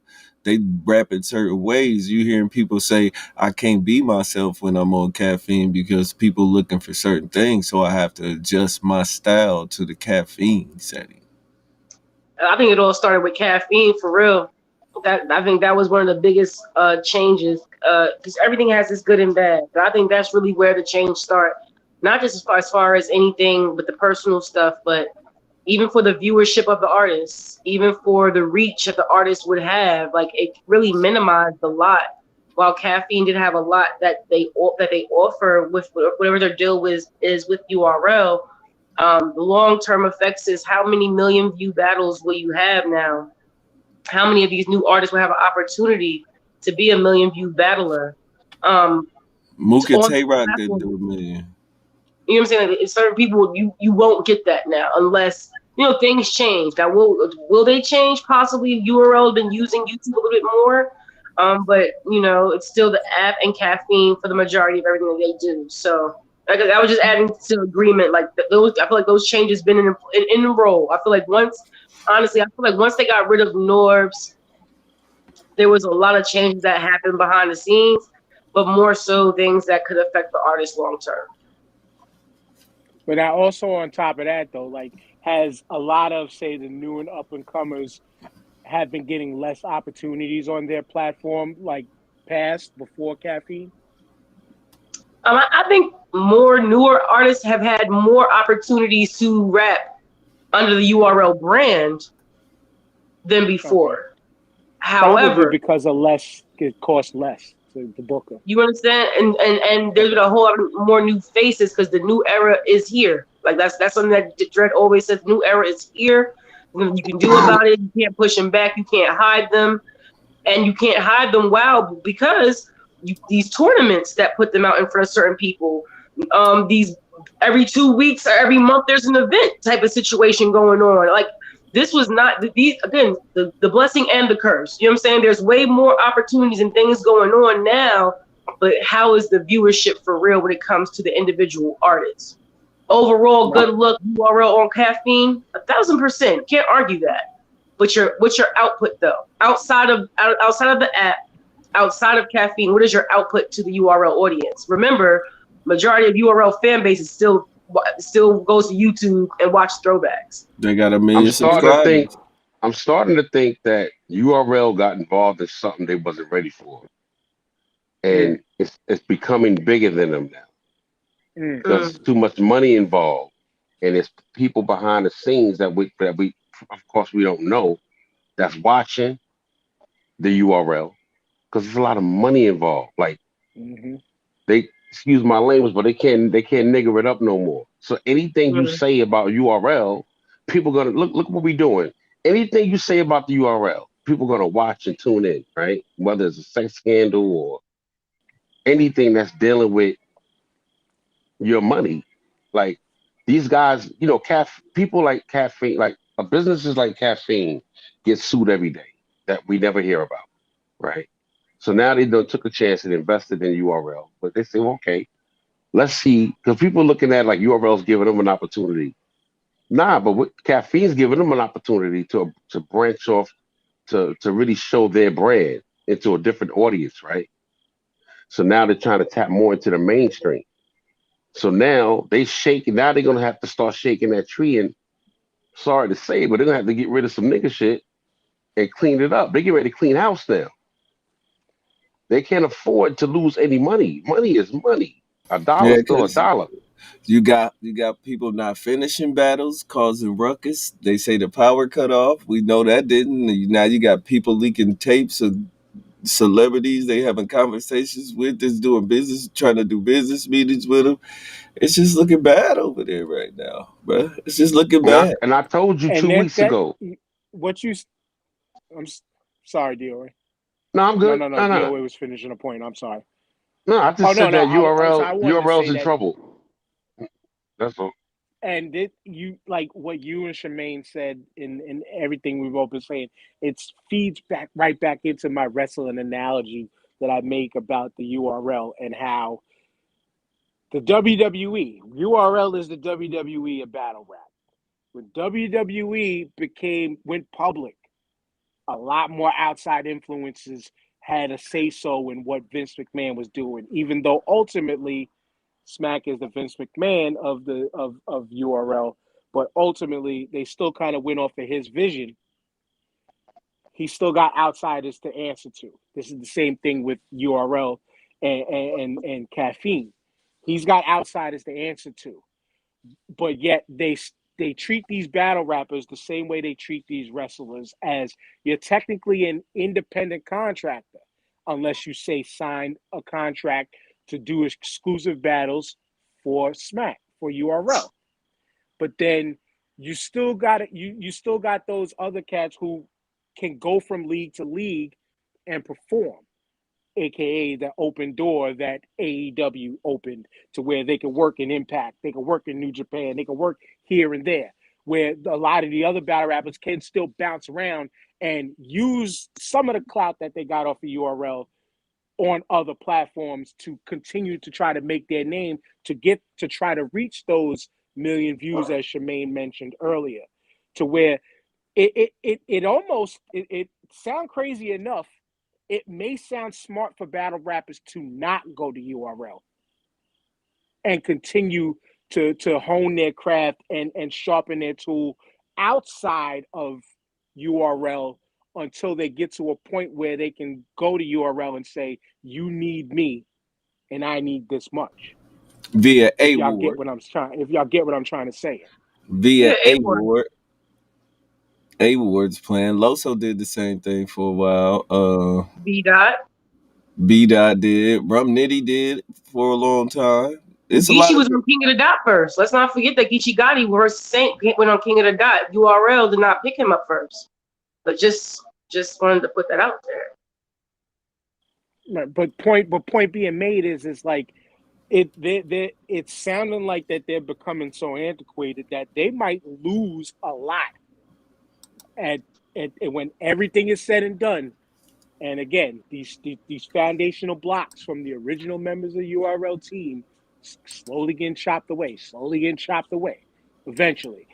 in certain ways. You hearing people say, I can't be myself when I'm on caffeine because people looking for certain things, so I have to adjust my style to the caffeine setting. I think it all started with caffeine for real. I think that was one of the biggest changes, because everything has its good and bad. But I think that's really where the change started. Not just as far as anything with the personal stuff, but even for the viewership of the artists, even for the reach that the artist would have. Like, it really minimized a lot. While caffeine did have a lot that they offer with whatever their deal is with URL. The long-term effects is how many million view battles will you have now? How many of these new artists will have an opportunity to be a million view battler? Mook and on Tay Rock platform. didn't do a million. You know what I'm saying? Like, certain people, you won't get that now unless, things change. Now, will they change? Possibly. URL been using YouTube a little bit more, but it's still the app and caffeine for the majority of everything that they do. So, like, I was just adding to agreement. Like, those, I feel like those changes been in a roll. I feel like once they got rid of Norbs, there was a lot of changes that happened behind the scenes, but more so things that could affect the artist long term. But now also on top of that though, like, has a lot of, say, the new and up and comers have been getting less opportunities on their platform, like before caffeine? I think more newer artists have had more opportunities to rap under the URL brand than before. Okay. However, probably because of less, it costs less to book them. You understand? And there's been a whole lot more new faces because the new era is here. Like, that's something that Dread always says. New era is here. You can do about it. You can't push them back. You can't hide them, and you can't hide them. Wow, because these tournaments that put them out in front of certain people. These every 2 weeks or every month there's an event type of situation going on. Like, this was not these, again, the blessing and the curse. You know what I'm saying? There's way more opportunities and things going on now, but how is the viewership for real when it comes to the individual artists? Overall, good look, URL on caffeine, 1,000%. Can't argue that. But what's your output though? Outside of the app, outside of caffeine, what is your output to the URL audience? Remember, majority of URL fan base is still goes to YouTube and watch throwbacks. They got a million subscribers. I'm starting to think that URL got involved in something they wasn't ready for, and it's becoming bigger than them now. There's too much money involved, and it's people behind the scenes that we of course we don't know that's watching the URL because there's a lot of money involved. Like they excuse my language, but they can't nigger it up no more. So anything you say about URL, people gonna look what we doing. Anything you say about the URL, people gonna watch and tune in, right? Whether it's a sex scandal or anything that's dealing with your money. Like these guys, you know, people like Caffeine, like businesses like Caffeine get sued every day that we never hear about, right? So now they took a chance and invested in URL, but they say, well, okay, let's see, because people looking at like URL's giving them an opportunity. Nah, but what Caffeine's giving them an opportunity to branch off to really show their brand into a different audience, right? So now they're trying to tap more into the mainstream. So now now they're gonna have to start shaking that tree, and sorry to say, but they're gonna have to get rid of some nigga shit and clean it up. They get ready to clean house now. They can't afford to lose any money. Money is money. A dollar's still a dollar. You got people not finishing battles, causing ruckus. They say the power cut off. We know that didn't. Now you got people leaking tapes of celebrities they having conversations with, that's doing business, trying to do business meetings with them. It's just looking bad over there right now, bro. It's just looking bad. And I told you 2 weeks ago. I'm sorry, DOA. No, I'm good. No. DOA was finishing a point. I'm sorry. No, I just said that URL's in trouble. That's all. And what you and Shemaine said in everything we've all been saying, it feeds right back into my wrestling analogy that I make about the URL and how the WWE, URL is the WWE of battle rap. When WWE went public, a lot more outside influences had a say-so in what Vince McMahon was doing, even though ultimately Smack is the Vince McMahon of URL, but ultimately they still kind of went off of his vision. He still got outsiders to answer to. This is the same thing with URL and Caffeine. He's got outsiders to answer to, but yet they treat these battle rappers the same way they treat these wrestlers, as you're technically an independent contractor unless you say sign a contract to do exclusive battles for Smack, for URL. But then you still got it. You still got those other cats who can go from league to league and perform, aka the open door that AEW opened, to where they can work in Impact, they can work in New Japan, they can work here and there, where a lot of the other battle rappers can still bounce around and use some of the clout that they got off of URL on other platforms to continue to try to make their name, to try to reach those million views, as Shemaine mentioned earlier, to where it almost sound crazy enough. It may sound smart for battle rappers to not go to URL and continue to hone their craft and sharpen their tool outside of URL until they get to a point where they can go to URL and say, you need me and I need this much. Via if y'all get what I'm trying to say. Via A-Ward. A-Ward's playing. Loso did the same thing for a while. B-Dot did. Rum Nitty did for a long time. Geechee was on King of the Dot first. Let's not forget that Geechee Gotti went on King of the Dot. URL did not pick him up first. But just wanted to put that out there. Right, but point being made is like it's sounding like that they're becoming so antiquated that they might lose a lot at when everything is said and done. And again, these foundational blocks from the original members of the URL team slowly getting chopped away. Eventually,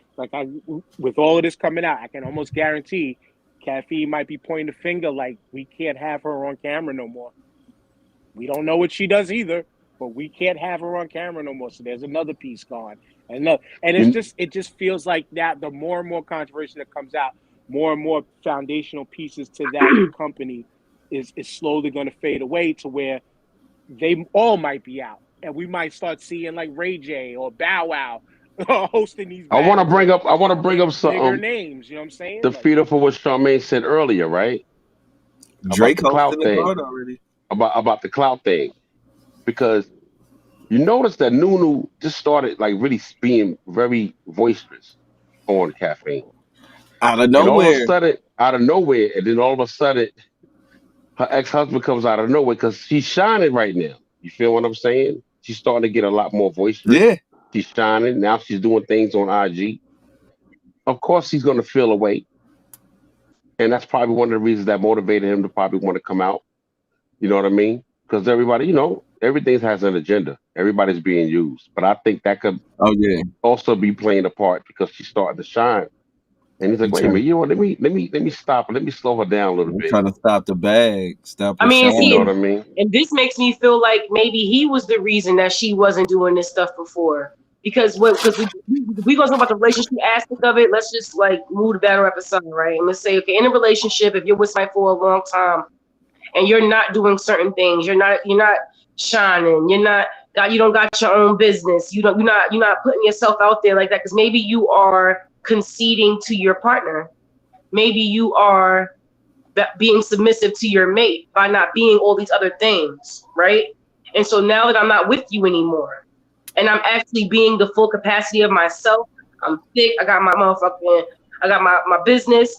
with all of this coming out, I can almost guarantee Caffeine might be pointing the finger like, we can't have her on camera no more. We don't know what she does either, but we can't have her on camera no more. So there's another piece gone. And it just feels like that the more and more controversy that comes out, more and more foundational pieces to that company is slowly going to fade away to where they all might be out and we might start seeing like Ray J or Bow Wow hosting these I want to battles. bring up. I want to bring up Bigger something. names, you know what I'm saying? The Like, feeder for what Charmaine said earlier, right? Drake About the clout hosting the thing. card already. About the clout thing, because you notice that Nunu just started like really being very boisterous on caffeine, Out of and all of a nowhere. sudden, out of nowhere, and then all of a sudden, her ex-husband comes out of nowhere because she's shining right now. You feel what I'm saying? She's starting to get a lot more boisterous. Yeah. She's shining now. She's doing things on IG. Of course, he's going to feel away, and that's probably one of the reasons that motivated him to probably want to come out. You know what I mean? Because everybody, everything has an agenda. Everybody's being used, but I think that could Oh yeah. also be playing a part because she's starting to shine. And he's like, I'm wait a trying, minute, you know what? Let me stop her. Let me slow her down a little I'm bit. trying to stop the bag. Stop I her mean, You see, know shining. what I mean? and this makes me feel like maybe he was the reason that she wasn't doing this stuff before. Because we gonna talk about the relationship aspect of it. Let's just like move the battle rap aside, right? And let's say, okay, in a relationship, if you're with somebody for a long time and you're not doing certain things, you're not shining, you don't got your own business, you're not putting yourself out there like that, because maybe you are conceding to your partner, maybe you are being submissive to your mate by not being all these other things, right? And so now that I'm not with you anymore, and I'm actually being the full capacity of myself, I'm thick, I got my business,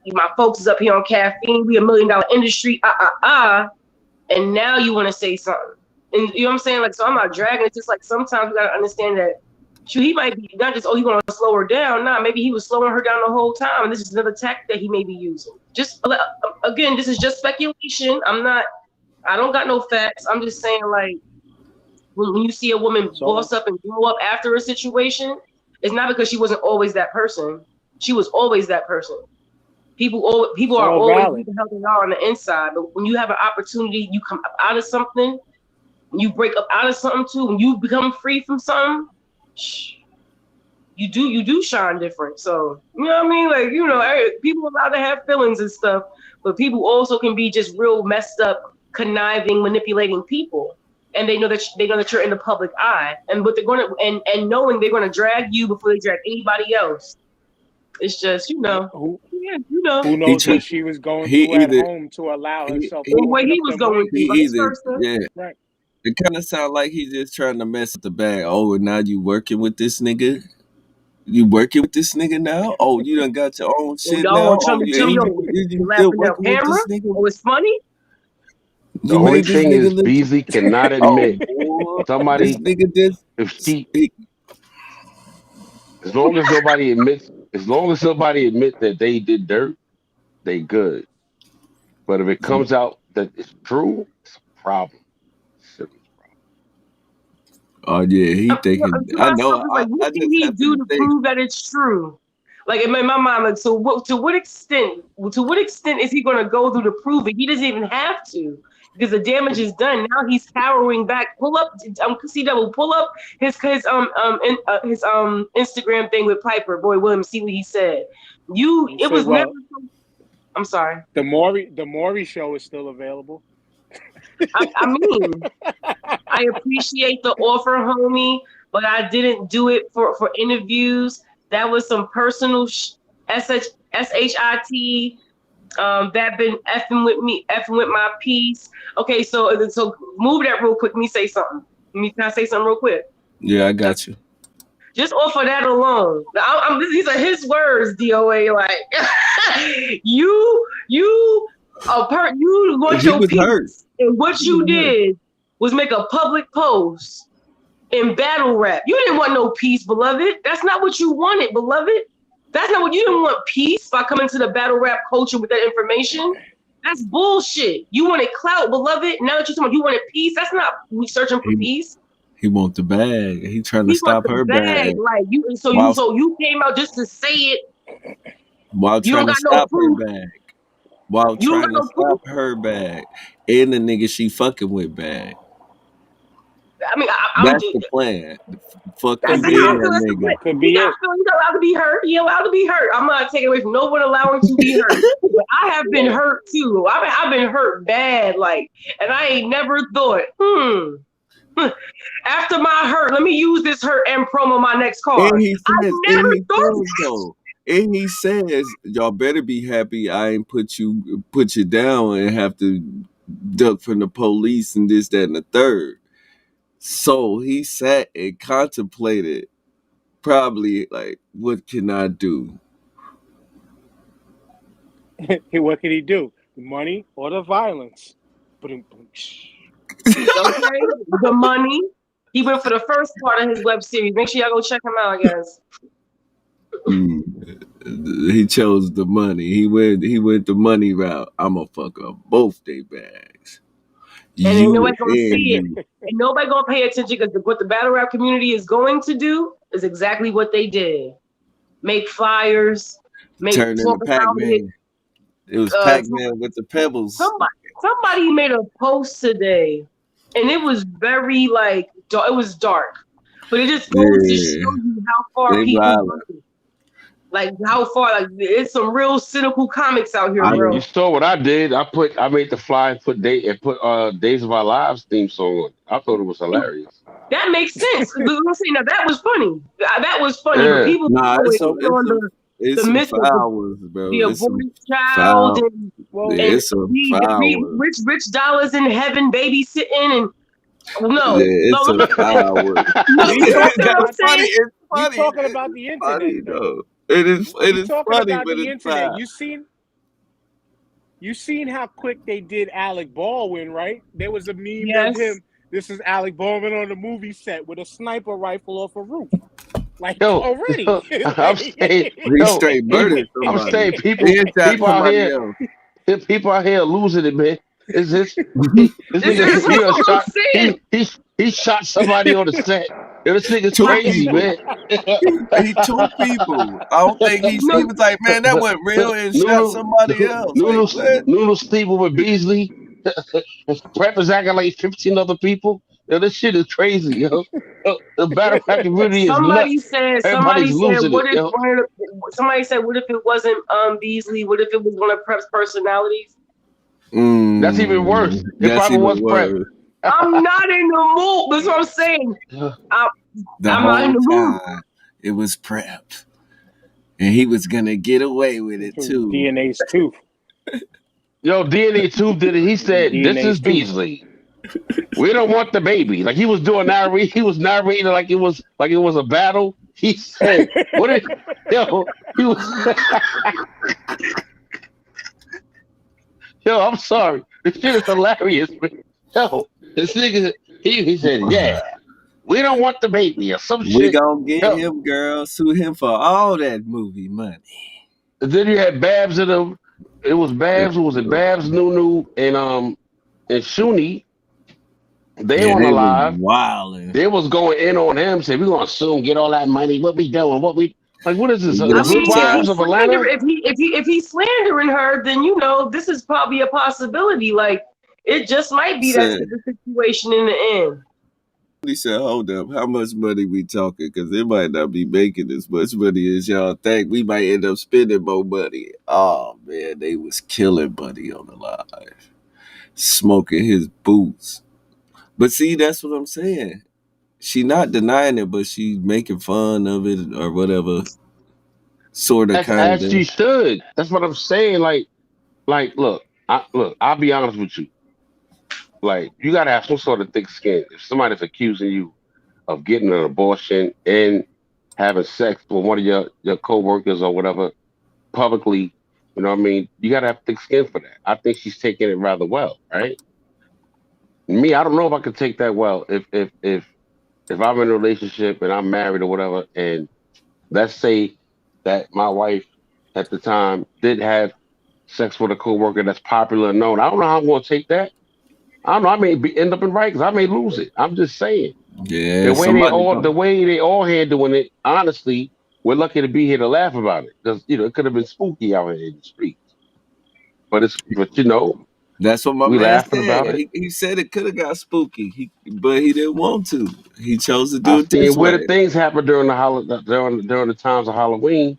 my folks is up here on caffeine, we $1 million industry, and now you want to say something. And you know what I'm saying? Like, so I'm not dragging. It's just like sometimes we gotta understand that he might be not just, he want to slow her down. Nah, maybe he was slowing her down the whole time, and this is another tactic that he may be using. Just again, this is just speculation. I don't got no facts. I'm just saying, like, when you see a woman boss up and blow up after a situation, it's not because she wasn't always that person. She was always that person. People are always valid. the hell they are on the inside. But when you have an opportunity, you come up out of something, you break up out of something too, when you become free from something, you do shine different. So, you know what I mean? Like, people are allowed to have feelings and stuff, but people also can be just real messed up, conniving, manipulating people. And they know that you're in the public eye, and what they're going to and knowing they're going to drag you before they drag anybody else. It's just who knows He what she was going he through at either home to allow he herself he, to what open he up was them going wings. through, he vice either versa. yeah. Right. It kind of sounds like he's just trying to mess with the bag. Oh, and now you working with this nigga? You working with this nigga now? Oh, you done got your own shit Y'all now? want Oh, to you tell me, you you still laughing at working with camera? this nigga? Oh, it's funny. The You only made this thing nigga is, look. Beasley cannot Oh admit boy, this somebody. nigga just. If she, He, as long as nobody admits that they did dirt, they good. But if it comes out that it's true, it's a problem. Serious oh yeah, he thinking. To I myself, know. it's like, I what can just he happen do to to think. prove that it's true? Like, in my mind, like, to what extent is he going to go through to prove it? He doesn't even have to, because the damage is done. Now he's cowering back. Pull up, CW, pull up his Instagram thing with Piper, Boy Williams. See what he said. It was never. I'm sorry. The Maury show is still available. I mean, I appreciate the offer, homie, but I didn't do it for interviews. That was some personal shit. That been effing with my piece. Okay, so move that real quick. Let me say something. Can I say something real quick? Yeah, I got you. Just off of that alone. These are his words, DOA. Like, you want He your was piece, hurt. and what you did was make a public post in battle rap. You didn't want no peace, beloved. That's not what you wanted, beloved. That's not what you didn't want, peace, by coming to the battle rap culture with that information. That's bullshit. You wanted clout, beloved. Now that you're talking about you wanted peace, that's not we searching for peace. He want the bag. He trying to stop her bag. Like you came out just to say it. While You trying don't to got no stop her proof. bag. While You don't trying got to no proof. stop her bag. And the nigga she fucking with bag. I mean, That's the plan. Fuck That's him the and how that I nigga. Could be He's it. allowed to be hurt. He allowed to be hurt. I'm not taking away from no one allowing to be hurt. But I have been hurt too. I've been hurt bad, like, and I ain't never thought, After my hurt, let me use this hurt and promo my next And card. he I says, never and he thought says though, and he says, y'all better be happy I ain't put you down and have to duck from the police and this, that, and the third. So he sat and contemplated, probably like, what can I do? What can he do? The money or the violence? okay. The money. He went for the first part of his web series. Make sure y'all go check him out, guys. He chose the money. He went the money route. I'm gonna fuck up both they bags. And ain't You nobody gonna see it. you. And nobody gonna pay attention because what the battle rap community is going to do is exactly what they did. Make flyers, make Turn into talk about it. Pac-Man. It was Pac-Man with the pebbles. Somebody made a post today, and it was very like it was dark, but it just goes to show you how far They people violent. go. Like how far, like it's some real cynical comics out here, bro. You saw what I did. I made the flyer and put Days of Our Lives theme song on. I thought it was hilarious. That makes sense. I'm saying now that was funny. That was funny. Yeah. But people It's the some myth of flowers, bro. the It's some aborted child foul- and, Yeah, it's some flowers. rich dollars in heaven babysitting and no. Yeah, it's some flowers. You know what I'm saying? It's You funny. talking about the internet? Funny, though. though. It is You talking funny, about but the it's internet? sad. You seen how quick they did Alec Baldwin, right? There was a meme Yes. of him. This is Alec Baldwin on the movie set with a sniper rifle off a roof. Like already. I'm saying, He straight murdered I'm somebody. saying people He shot out somebody here, else. people out here losing it, man. Is this nigga shot? He shot somebody on the set. Yo, this nigga's Two crazy, people. man. He two people. I don't think he was like, man, that went real and shot somebody else. Like, Noodle sleeping with Beasley. Prep is acting like 15 other people. Yo, this shit is crazy, yo. The battle rap community is Somebody nuts. said, Everybody's losing what it, if yo. somebody said, what if it wasn't Beasley? What if it was one of Prep's personalities? That's even worse. It That's probably even was Prep. worse. I'm not in the mood. That's what I'm saying. The I'm not in the whole mood. time, it was Prep. And he was going to get away with it, too. DNA's tooth. Yo, DNA Tooth did it. He said, DNA's "This is tooth. Beasley. We don't want the baby." Like he was doing narrate. He was narrating like it was a battle. He said, "What is yo?" He was. Yo, I'm sorry. This shit is hilarious, man. Yo, this nigga, he said, "Yeah, we don't want the baby or some shit." We gonna get him, girl. Sue him for all that movie money. And then you had Babs in them. It was Babs. Was it Babs, Nunu, and Shuni? They weren't alive. Wilding. They was going in on him. Said, "We gonna soon get all that money. What we doing? What is this? I The mean, Housewives of Atlanta?" If he's slandering her, then this is probably a possibility. Like it just might be that's the situation in the end. He said, "Hold up, how much money we talking? Because it might not be making as much money as y'all think. We might end up spending more money." Oh man, they was killing Buddy on the live, smoking his boots. But see, that's what I'm saying. She not denying it, but she making fun of it or whatever. Sort of, kind of. As she should. That's what I'm saying. Like, look, I'll be honest with you. Like, you gotta have some sort of thick skin. If somebody's accusing you of getting an abortion and having sex with one of your co-workers or whatever publicly, you know what I mean? You gotta have thick skin for that. I think she's taking it rather well, right? Me, I don't know if I could take that well. If I'm in a relationship and I'm married or whatever, and let's say that my wife at the time did have sex with a coworker that's popular and known, I don't know how I'm going to take that. I don't know. I may end up in Rikers. I may lose it. I'm just saying. Yeah. The way they all handling it, honestly, we're lucky to be here to laugh about it because it could have been spooky out here in the streets. But that's what my we man laughing said. about it. He said it could have got spooky, but he didn't want to. He chose to do it this way. Weird things happen during the times of Halloween.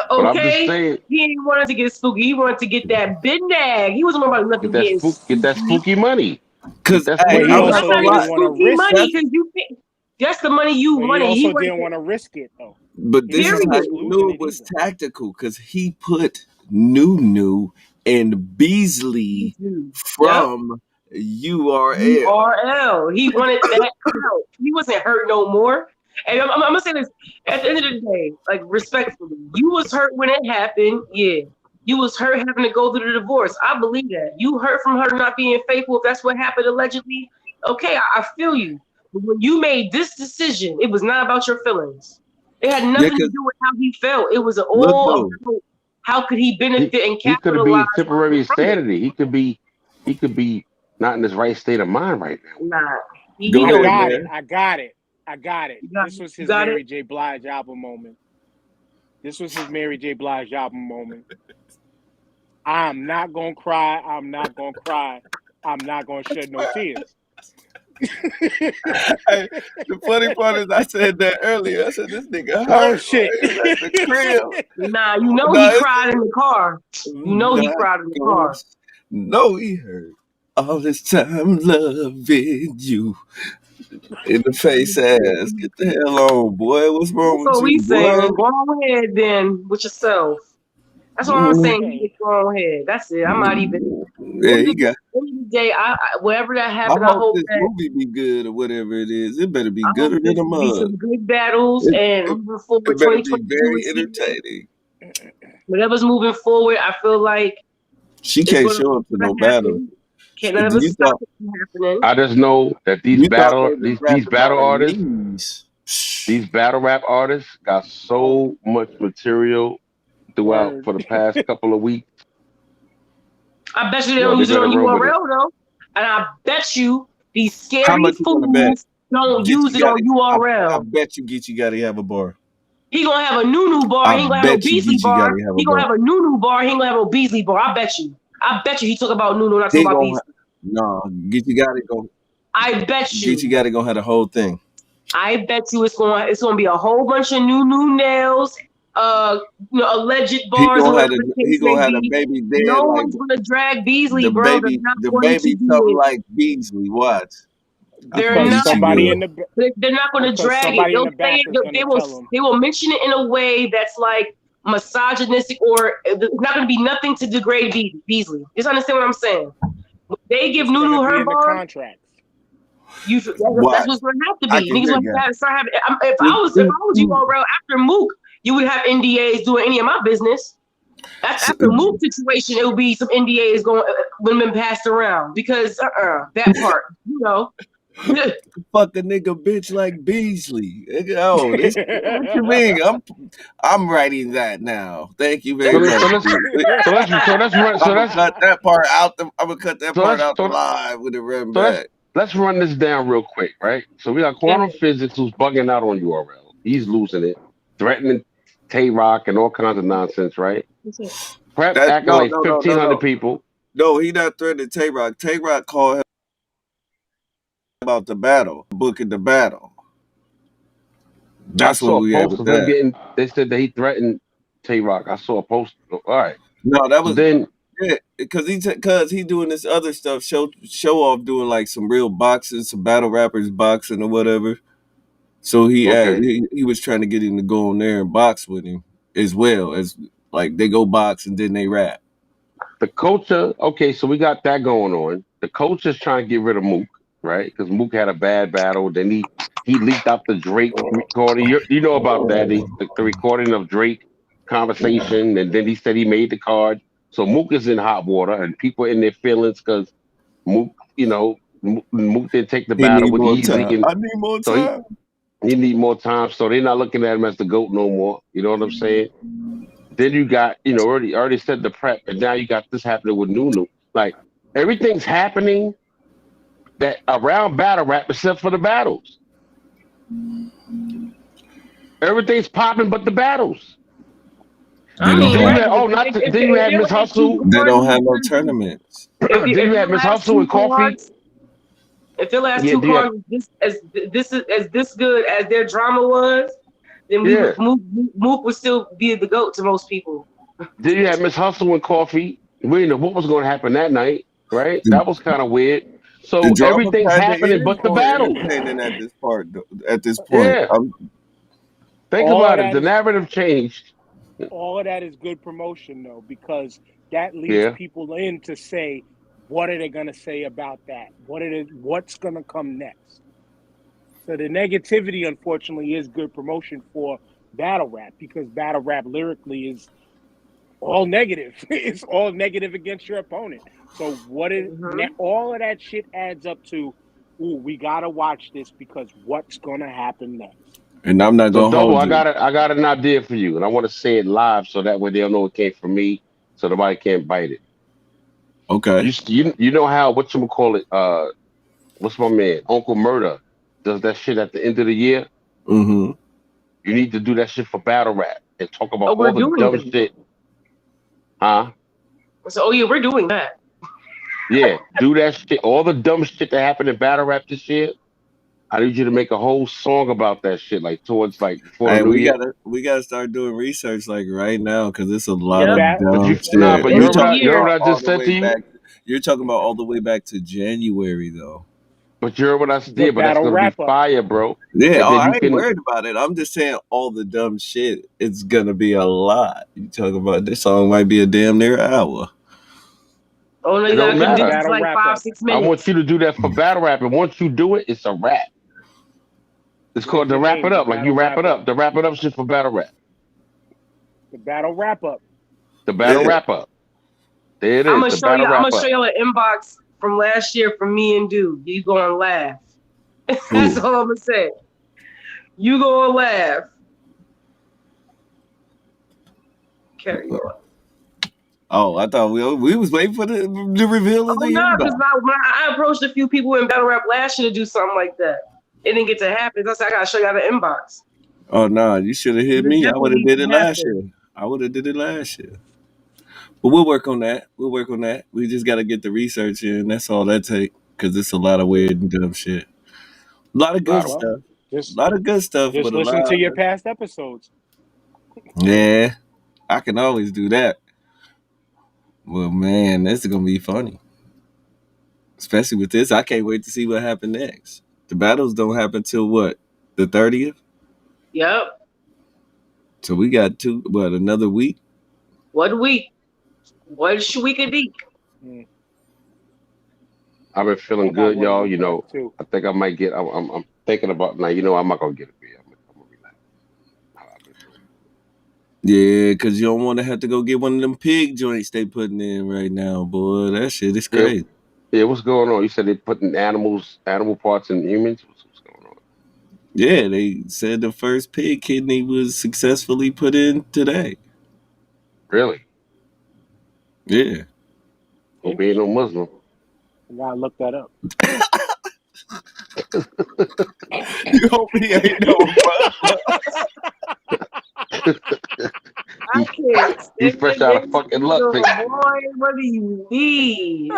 But I'm just saying, he didn't want it to get spooky. He wanted to get that bindag. He wasn't worried about nothing. Get that spooky money. Cause That's hey, But money. he I'm That's not also not gonna even lie. didn't want to spooky risk money it. because that's the money you But he wanted. He also wanted didn't want to that. risk it though. But He this didn't is want to how Period. risk you losing knew it it was either. tactical, because he put Nunu and Beasley Yep. from URL. URL. He wanted that out. He wasn't hurt no more. And I'm gonna say this at the end of the day, like respectfully, you was hurt when it happened. Yeah, you was hurt having to go through the divorce. I believe that. You hurt from her not being faithful. If that's what happened allegedly, okay, I feel you. But when you made this decision, it was not about your feelings. It had Yeah, nothing to cause do with how he felt. It was look all though, about how could he He benefit and he could capitalize be temporary from it. insanity. He could be not in his right state of mind right now. Nah, he go I know what ahead, he got did. it. man. I got it. I got it. You got This it. was You his got it. Mary J. Blige album moment. This was his Mary J. Blige album moment. I'm not gonna cry. I'm not gonna cry. I'm not gonna shed no tears. Hey, the funny part is I said that earlier. I said this nigga Oh hurt shit. while he was at the crib. Nah, you know No, he it's cried in the car. You know he not cried in the gonna. car. No, he hurt. All this time loving you in the face ass. Get the hell on, boy. What's wrong That's with what you, we boy? saying. Go on ahead then with yourself. That's what I'm saying. You Okay. just go on ahead. That's it. I'm not even. Yeah, he got. End of the day, wherever that I happened, I hope hope this that movie be good or whatever it is. It better be I hope gooder than this a will be mug. some good battles It, and it, moving forward. it better be 2022 very is here. entertaining. Whatever's moving forward, I feel like She it's can't going show up to no to battle. happen. Can't none of us You stop thought it from happening. I just know that you thought they was these rapping battle about her artists, knees. these battle rap artists got so much material throughout Word. for the past couple of weeks. I bet you they Yo, don't they're use it gonna on run with it. URL though. And I bet you these How scary much you gonna bet? fools don't Get use you it got on it. I URL. bet you get you got to have a bar. He gonna have a Nunu bar. I He ain't gonna have no bet you Beasley get you got bar. to have a He gonna bar. have a Nunu bar. He ain't gonna have no Beasley bar. I bet you. I bet you he talk about Nunu, not talking He about gonna Beasley. no get you got it go I bet get you you. got it gonna have the whole thing. I bet you it's gonna be a whole bunch of Nunu nails, alleged He bars or gonna have whatever the the he case may gonna have the be. baby No dead like one's gonna drag Beasley, bro. They're not the going to baby do something it. like Beasley. Watch. I They're can Because not get you somebody good. in the They're not going to because drag it. somebody in They'll the say back it. is gonna tell him. They will mention it in a way that's like misogynistic, or it's not going to be nothing to degrade Beasley. Just understand what I'm saying. When they give It's gonna Nunu be her in the bar, contracts. that's Watch. what's going to have to I be. can Niggas hear going you. to start having. If I was URL after Mook, you would have NDAs doing any of my business. After Mook situation, it would be some NDAs going women passed around because that part, Fuck a nigga bitch like Beasley. Oh, this what you mean? I'm writing that now. Thank you very much. I'm gonna cut that part out. I'm gonna cut that part out the live with it run back. Let's run this down real quick, right? So we got Quantum Physics who's bugging out on URL. He's losing it, threatening Tay Rock and all kinds of nonsense, right? Prep acting like 1,500 people. No, he not threatening Tay Rock. Tay Rock called him about the battle, booking the battle. That's what we had with that. They said that he threatened Tay Rock. I saw a post. All right. No, that was then because he doing this other stuff, show off doing like some real boxing, some battle rappers boxing or whatever. So he was trying to get him to go on there and box with him as well as like they go box and then they rap. The culture, okay, so we got that going on. The coach is trying to get rid of Mook, right? Because Mook had a bad battle. Then he leaked out the Drake recording. You know about that, the recording of Drake conversation, and then he said he made the card. So Mook is in hot water, and people in their feelings because Mook, Mook didn't take the battle with Yeezy. I need more time. He need more time, so they're not looking at him as the GOAT no more. You know what I'm saying? Then you got, already said the prep, and now you got this happening with Nunu. Like everything's happening that around battle rap except for the battles. Everything's popping but the battles. I mean, then you had Miss Hustle. They don't have no tournaments. Then you had Miss Hustle and Coffee. If the last two cards as this good as their drama was, then Mook would still be the GOAT to most people. Then you had Miss Hustle and Coffee. We didn't know what was going to happen that night, right? That was kind of weird. So The drama everything's kind of happening is but the more battles. entertaining at this part. At this point, Yeah. Think All of about it. that The is narrative changed. all of that is good promotion though, because that leads Yeah. people in to say, what are they gonna say about that? What's gonna come next? So the negativity, unfortunately, is good promotion for battle rap, because battle rap lyrically is all negative. It's all negative against your opponent. So all of that shit adds up to, ooh, we gotta watch this because what's gonna happen next? and I'm not So gonna double, hold you. I got an idea for you, and I want to say it live so that way they'll know it came from me, so nobody can't bite it. Okay. You know how whatchamacallit, what's my man? Uncle Murder does that shit at the end of the year? Mm-hmm. You need to do that shit for battle rap and talk Oh, about we're all the doing dumb that. shit. Huh? So, yeah, we're doing that. Yeah, do that shit. All the dumb shit that happened in battle rap this year. I need you to make a whole song about that shit, like towards like before the Hey, new year. we gotta start doing research like right now because it's a lot Yep. of Bat But dumb you nah, shit. but End of the you heard year. what I All just the said to way you? back. You're talking about all the way back to January though. But you heard what I the said, but that's battle gonna be wrap up. fire, bro. Yeah, And oh, then I you ain't can worried about it. I'm just saying all the dumb shit. It's gonna be a lot. You talking about this song might be a damn near hour. Oh, no, it you don't gotta Yeah, condense matter. it to battle like wrap 5, up. 6 I want minutes. you to do that for battle rap, and once you do it, it's a rap. It's called There's to the wrap name, it the up, like you battle wrap wrap it up. up. The wrap it up shit for battle rap. The battle wrap up. The battle Yeah. wrap up. There it I'm is. gonna The show you. battle I'm gonna wrap show up. you an inbox from last year from me and Dude. You gonna laugh. That's Ooh. all I'm gonna say. You gonna laugh. Carry on. Oh, I thought we was waiting for the reveal Oh of the no, because inbox. I approached a few people in battle rap last year to do something like that. It didn't get to happen. That's why I gotta show y'all the inbox. Oh no, you should have hit It me. I would definitely have needs did to it last happen. year. I would have did it last year. But we'll work on that. We'll work on that. We just got to get the research in. That's all that take. Because it's a lot of weird and dumb shit. A lot of good Lot of Well, stuff. A just lot of good stuff, just but a listen to lot. your past episodes. Yeah, I can always do that. Well, man, this is gonna be funny, especially with this. I can't wait to see what happens next. The battles don't happen till what, the 30th. Yep. So we got another week. What week? What week a week? Mm, I've been feeling I got good, one y'all. week left too. I think I might get. I'm thinking about now. I'm not gonna get a beer. I'm gonna relax. I've been feeling. Yeah, because you don't want to have to go get one of them pig joints they putting in right now, boy. That shit is Yeah, crazy. yeah. What's going on? You said they putting animal parts in humans. What's going on? Yeah, they said the first pig kidney was successfully put in today. Really? Yeah. Hope he ain't no Interesting. Muslim. I gotta look that up. You hope he ain't no I can't He's stand fresh out of this fucking luck. nigga, boy. What do you mean?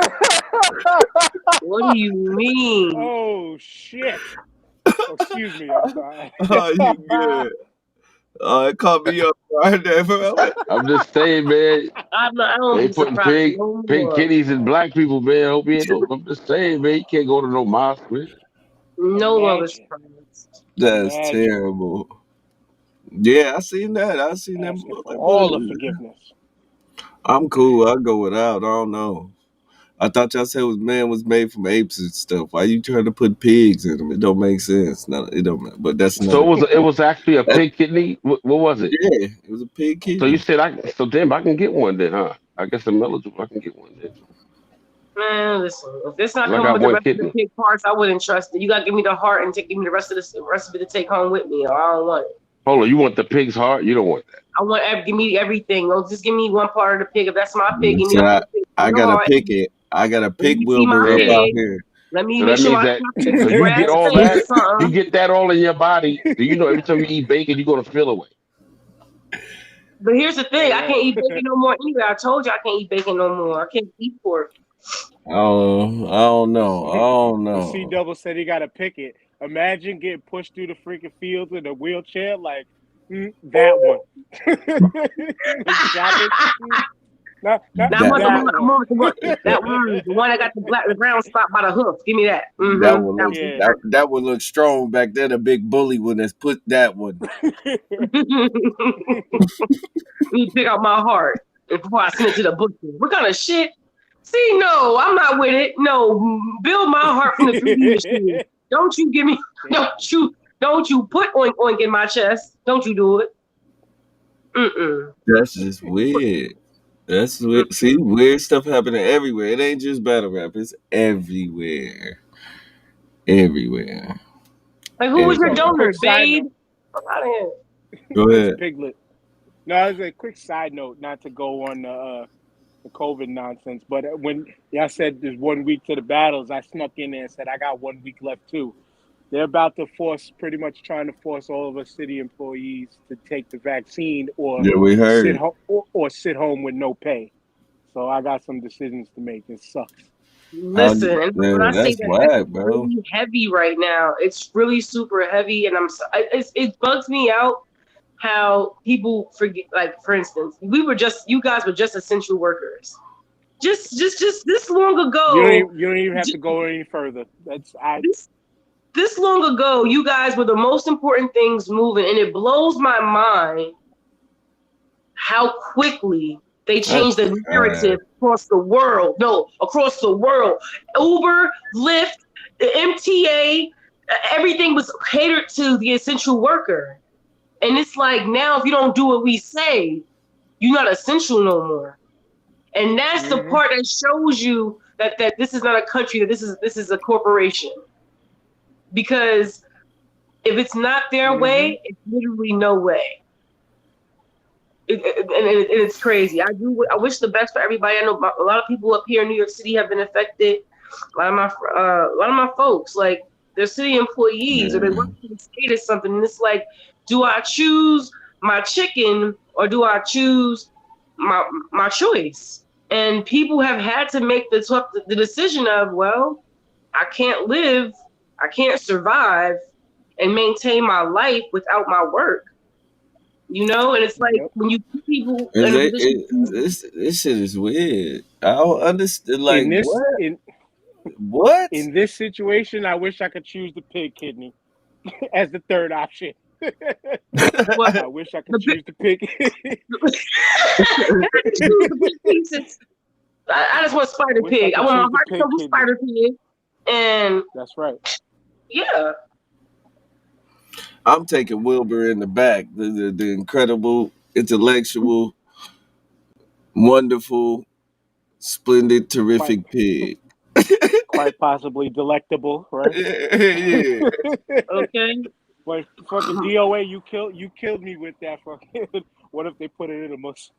What do you mean? Oh shit! Oh, excuse me. I'm sorry. Oh, you good. Oh, it caught me up right there, bro. I'm just saying, man. I don't They be putting surprised no pig more. kitties in black people, man. Hope he ain't no. I'm just saying, man. You can't go to no mosque, man. No longer Imagine. surprised. That's Imagine terrible. Yeah, I seen that. I seen that. asking for Like, all the forgiveness. I'm cool. I'll go without. I don't know. I thought y'all said man was made from apes and stuff. Why you trying to put pigs in them? It don't make sense. No, it don't. But that's So another. it was actually a That, pig kidney. What was it? yeah, it was a pig So you kidney. said damn, I can get one then, huh? I guess I'm eligible. I can get one then. Man, listen, if it's not 'Cause I coming got with the one rest of the kidney. pig parts, I wouldn't trust it. You gotta give me the heart and give me the rest of it to take home with me, or I don't want it. Hold on, you want the pig's heart? You don't want that. I want give me everything. Don't just give me one part of the pig. If that's my pig, give me So the whole pig. I The gotta heart. pick it. I gotta When pick you see my Wilbur up Yeah. out pig, here. let me So make that sure means my that chopsticks so is you get grass all fed or that, you something. get that all in your body. Do you know every time you eat bacon, you're gonna feel away? But here's the thing, I Yeah. can't eat bacon no more anyway. I told you I can't eat bacon no more. I can't eat pork. Oh, I don't know. I don't The C know. double said he got to pick it. Imagine getting pushed through the freaking fields in a wheelchair, like that one. Like, chop it. not Now That I'm on the one. That one, the one that got the brown spot by the hoof. Give me that. that one look Yeah. that one look strong back then. A big bully when that's put that one. You pick out my heart before I send it to the butcher. What kind of shit? See, no, I'm not with it. No, build my heart from the 3D machine. Don't you give me? Don't you put oink in my chest? Don't you do it? That's just weird. That's weird. See, weird stuff happening everywhere. It ain't just battle rap. It's everywhere. Everywhere. Like, who was your Everywhere. donor, Quick side babe? note. Fuck out of here. Go It's ahead. Piglet. No, as a quick side note, not to go on the COVID nonsense, but when y'all said there's 1 week to the battles, I snuck in there and said I got 1 week left too. They're about to pretty much trying to force all of us city employees to take the vaccine or Yeah, we heard. sit home with no pay. So I got some decisions to make. It sucks. Listen, and when I say That's that, whack, that's bro. really heavy right now. It's really super heavy, and it bugs me out how people forget. Like, for instance, you guys were just essential workers. Just this long ago. You don't even have to go any further. This long ago, you guys were the most important things moving, and it blows my mind how quickly they changed the narrative across the world. No, across the world. Uber, Lyft, the MTA, everything was catered to the essential worker. And it's like, now if you don't do what we say, you're not essential no more. And that's the part that shows you that this is not a country, that this is a corporation. Because if it's not their way, it's literally no way. And it's crazy. I wish the best for everybody. I know a lot of people up here in New York City have been affected. A lot of my folks, like, they're city employees or they work for the state or something. And it's like, do I choose my chicken or do I choose my choice? And people have had to make the decision of, well, I can't survive and maintain my life without my work. You know, and it's like when you put people in a position. This shit is weird. I don't understand. Like, what? In this situation, I wish I could choose the pig kidney as the third option. I wish I could choose the pig. I just want spider pig. I want my heart to come spider pig. And that's right. Yeah. I'm taking Wilbur in the back. The incredible, intellectual, wonderful, splendid, terrific pig. Quite possibly delectable, right? Yeah. Okay. But fucking DOA, you killed me with that fucking. What if they put it in a mus?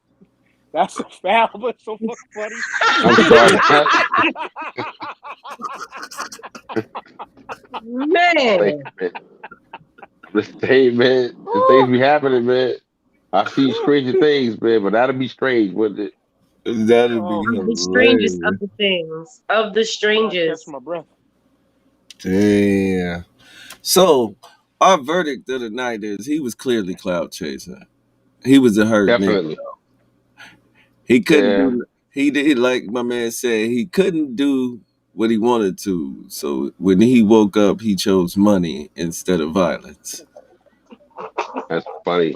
That's a foul, but so fucking funny. Man. The statement, the things be happening, man. I see stranger things, man, but that'll be strange, wouldn't it? That'd be the strangest of the things, of the strangest. Catch my breath. Damn. So our verdict of the night is he was clearly cloud chasing. He was a hurt Definitely. nigga. He couldn't. He did, like my man said, he couldn't do what he wanted to. So when he woke up, he chose money instead of violence. That's funny.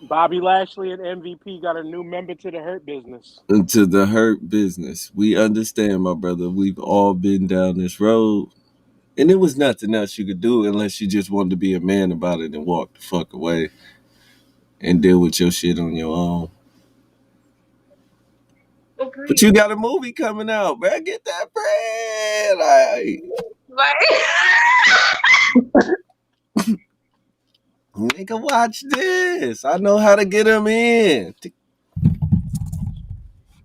Bobby Lashley and MVP got a new member to the Hurt Business. Into the Hurt Business. We understand, my brother. We've all been down this road. And it was nothing else you could do unless you just wanted to be a man about it and walk the fuck away and deal with your shit on your own. Agreed. But you got a movie coming out, man. Get that bread. Nigga, watch this. I know how to get them in.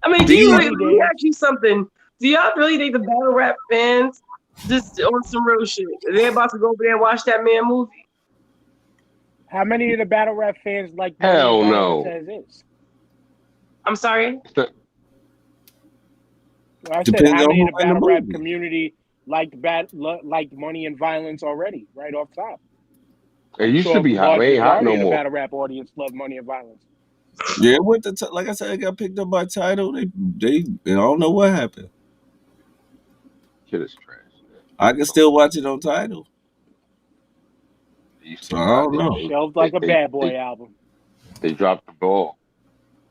I mean, let me ask you something. Do y'all really think the battle rap fans just on some real shit? They're about to go over there and watch that man movie? How many of the battle rap fans like Hell no. as is? I'm sorry? I said, how many of the battle rap community liked Money and Violence already, right off top? It used to be hot. It ain't hot no more. The battle rap audience loved Money and Violence. Yeah, it went to like I said, it got picked up by Tidal. They I don't know what happened. Shit is trash. I can still watch it on Tidal, They used so to I buy don't know. Shelved like a bad boy album. they dropped the ball.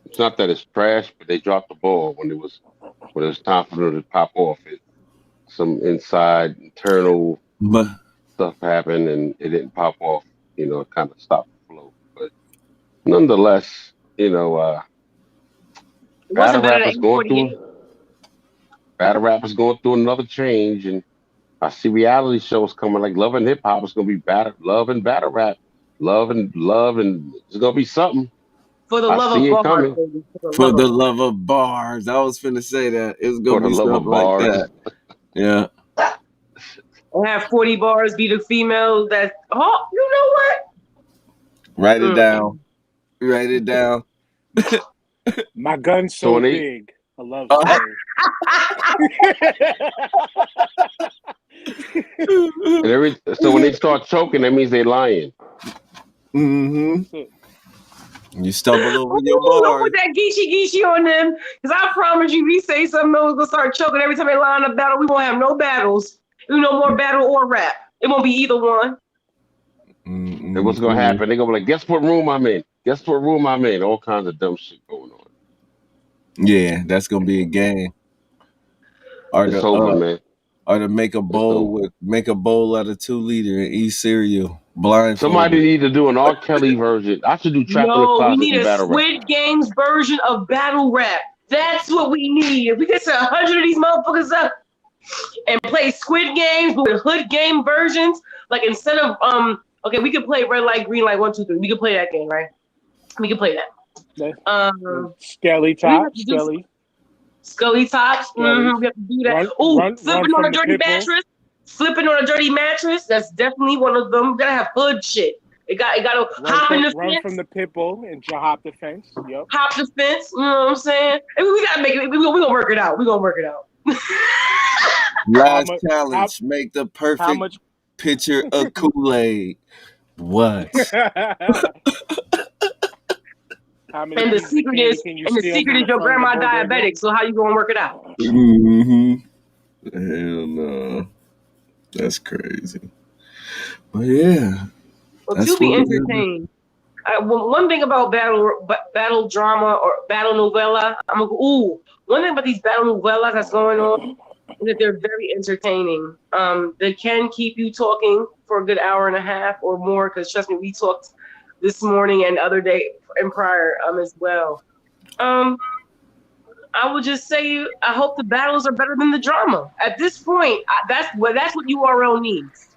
It's not that it's trash, but they dropped the ball when it was time for them to pop off. Some inside internal But stuff happened and it didn't pop off. It kind of stopped the flow. But nonetheless, It battle wasn't better rap than is going 848. through another change, and I see reality shows coming like Love and Hip Hop is gonna be love and battle rap, love and it's gonna be something. For the I love see of it bars, coming. baby. for the love of bars, I was finna say that it was For gonna the be love of something like bars. that. Yeah. And have 40 bars be the female that, oh, you know what? Write it down. Write it down. My gun's So so when they big. A love Oh. story. so when they start choking, that means they lying. Mm-hmm. You stumble over Ooh, your don't bars. put that geeky on them, because I promise you, we say something, we're going to start choking every time they line up battle. We won't have no battles. No more battle or rap. It won't be either one. And what's gonna happen? They're gonna be like, guess what room I'm in? Guess what room I'm in? All kinds of dumb shit going on. Yeah, that's gonna be a game. It's over, man. Or to make a bowl out of 2 liter and eat cereal blindfolded. Somebody need to do an R. Kelly version. I should do Trap in the No, we Closet need and a battle rap. Squid Games version of battle rap. That's what we need. If we get to 100 of these motherfuckers up and play Squid Games but with hood game versions, like instead of okay, we could play red light, green light, 1, 2, 3. We could play that game, right? We can play that. Skelly top, Skelly. Scully tops. Mm-hmm. We have to do that. Flipping on a dirty mattress. Flipping on a dirty mattress. That's definitely one of them. We gotta have hood shit. It got to hop in the run fence. From the pit bull and hop the fence. Yep. Hop the fence. You know what I'm saying? We gotta make it. We gonna work it out. We gonna work it out. Last challenge: make the perfect picture of Kool-Aid. What? And the secret is your grandma diabetic. So how you gonna work it out? Mm-hmm. Hell no, that's crazy. But yeah, well, to be entertained. One thing about battle drama or battle novella, one thing about these battle novellas that's going on is that they're very entertaining. They can keep you talking for a good hour and a half or more. Because trust me, we talked this morning and other day and prior as well. I would just say I hope the battles are better than the drama. At this point, that's what URL needs.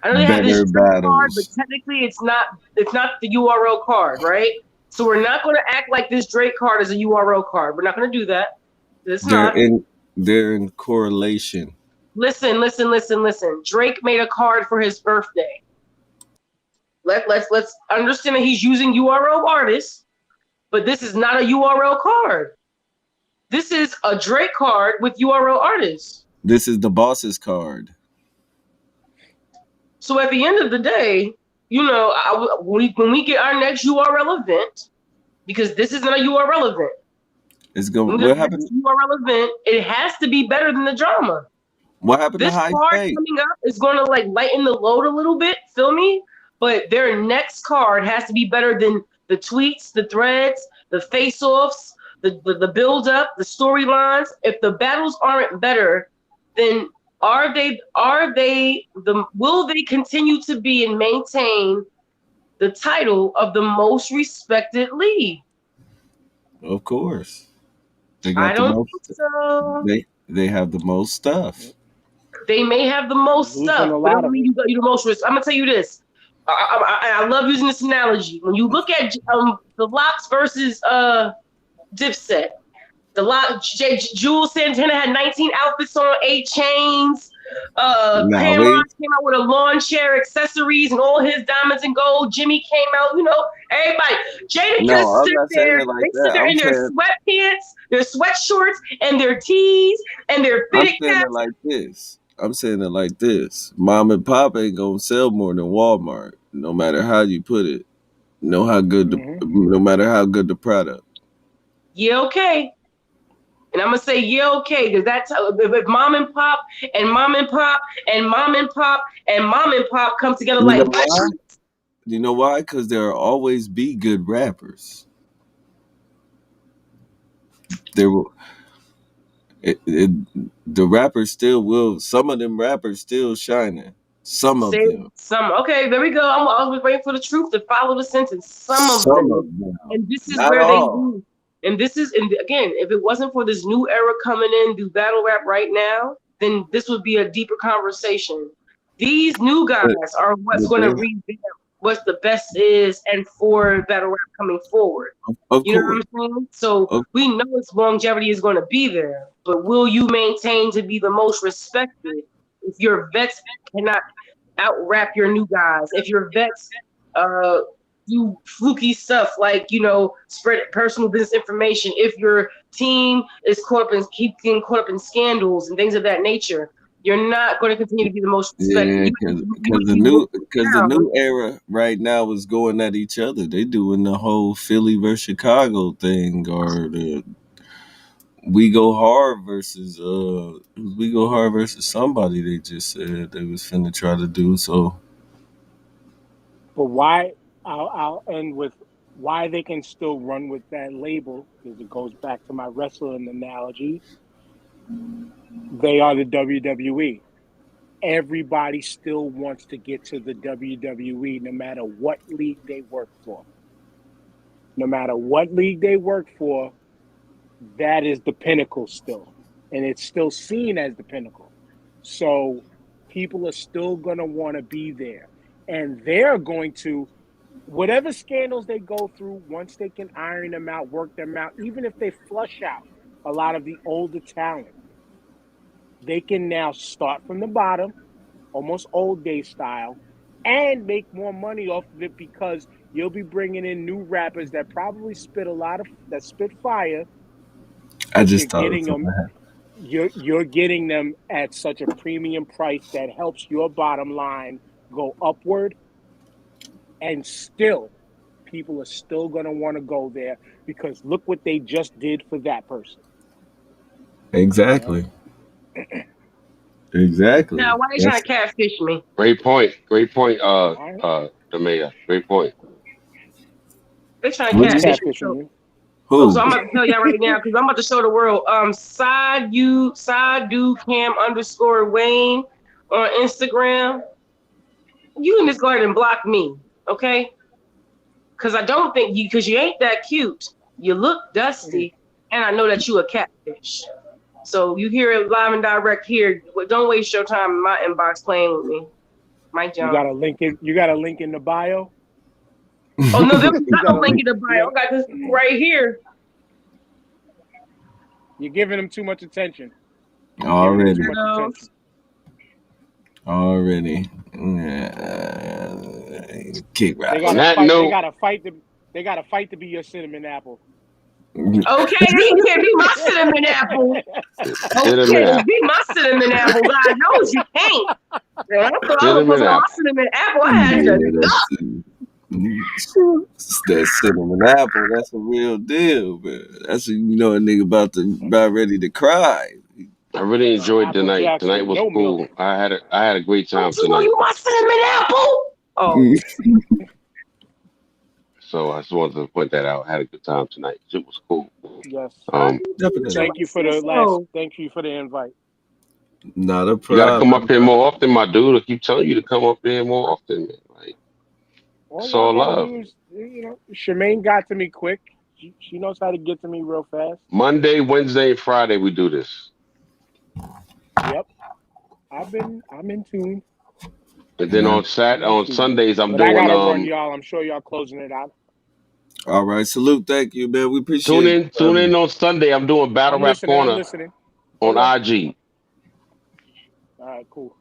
I know they have this card, but technically it's not the URL card, right? So we're not going to act like this Drake card is a URL card. We're not going to do that. They're in correlation. Listen. Drake made a card for his birthday. Let's understand that he's using URL artists, but this is not a URL card. This is a Drake card with URL artists. This is the boss's card. So at the end of the day, when we get our next URL event, because this isn't a URL event. It's going. What happened? URL event. It has to be better than the drama. What happened to High card State? Coming up is going to lighten the load a little bit. Feel me? But their next card has to be better than the tweets, the threads, the face-offs, the build-up, the storylines. If the battles aren't better, then will they continue to be and maintain the title of the most respected league? Of course. I don't think so. They have the most stuff. They may have the most stuff, but doesn't mean you the most risk. I'm gonna tell you this. I love using this analogy. When you look at the Locks versus Dipset, Jules Santana had 19 outfits on, 8 chains. Cameron came out with a lawn chair, accessories, and all his diamonds and gold. Jimmy came out, everybody. Jada just sit there. They sit there in their sweatpants, their sweatshorts, and their tees, and their fitted caps. I'm saying it like this. Mom and Pop ain't gonna sell more than Walmart, no matter how you put it. Know how good the Mm-hmm. no matter how good the product. Yeah, okay. And I'm gonna say yeah, okay, because that's if mom and pop and mom and pop and mom and pop and mom and pop come together You know like why? You know why? Because there will always be good rappers. There will it, the rappers still will. Some of them rappers still shining. Some of say them. some. Okay, there we go. I was waiting for the truth to follow the sentence. Some of Some of them, them. and this is Not where they all. do. And again, if it wasn't for this new era coming in, do battle rap right now, then this would be a deeper conversation. These new guys But, are what's but going to they, revamp what the best is and for battle rap coming forward. of You know course. what I'm saying? So Of, we know its longevity is going to be there, but will you maintain to be the most respected if your vets cannot out rap your new guys? If your vets do fluky stuff like spread personal business information, if your team is keep getting caught up in scandals and things of that nature, you're not going to continue to be the most respected. yeah, You because would be looking the down. new era right now is going at each other. They doing the whole Philly versus Chicago thing, or the We Go Hard versus We Go Hard versus somebody. They just said they was finna try to do so. But why? I'll end with why they can still run with that label, because it goes back to my wrestling analogy. They are the WWE. Everybody still wants to get to the WWE, no matter what league they work for. No matter what league they work for, that is the pinnacle still, and it's still seen as the pinnacle. So people are still going to want to be there, and they're going to, whatever scandals they go through, once they can iron them out, work them out, even if they flush out a lot of the older talent, they can now start from the bottom, almost old day style, and make more money off of it, because you'll be bringing in new rappers that probably spit fire, I but you're just thought of getting them something. you're getting them at such a premium price that helps your bottom line go upward, and still people are still going to want to go there, because look what they just did for that person. Exactly. Exactly. Now, why are you trying That's to catfish me? Great point. Great point. All right, The mayor. Great point. They're trying to what who's you say? catfish me. catfishing you? So Who? I'm about to tell y'all right now because I'm about to show the world. Sadu Cam _ Wayne on Instagram. You can just go ahead and block me, okay? Because I don't think because you ain't that cute. You look dusty, and I know that you a catfish. So you hear it live and direct here. Don't waste your time in my inbox playing with me, Mike You Jones. got a link in the bio. Oh no, there's You not got a a link link. in the bio. I got this right here. You're giving them too much attention. Already. Too much attention. Already. Kick They rocks. On gotta that fight. note, They gotta fight to be your cinnamon apple. Okay, he can't be my cinnamon apple. cinnamon Okay, apple. be my cinnamon apple. God knows you can't. Man, I thought I was supposed Cinnamon to have my apple. cinnamon apple. I had Yeah, to it's that cinnamon apple. That's a real deal, man. That's a a nigga about ready to cry. I really enjoyed Apple tonight. Jacks Tonight with was no cool. milk. I had a great time Don't you know tonight. you my cinnamon apple? Oh, So I just wanted to point that out. I had a good time tonight. It was cool. Yes. Definitely. Thank you for the invite. Not a You gotta come problem. up here more often, my dude. I keep telling you to come up here more often, man. Like All it's y'all all gotta love. do is, Shemaine got to me quick. She knows how to get to me real fast. Monday, Wednesday, and Friday we do this. Yep. I'm in tune. And then on Sundays I'm But I gotta run, doing y'all. I'm sure y'all closing it out. All right. Salute. Thank you, man. We tune appreciate in on Sunday. I'm doing Battle I'm Rap listening. Corner on Okay. IG. All right, cool.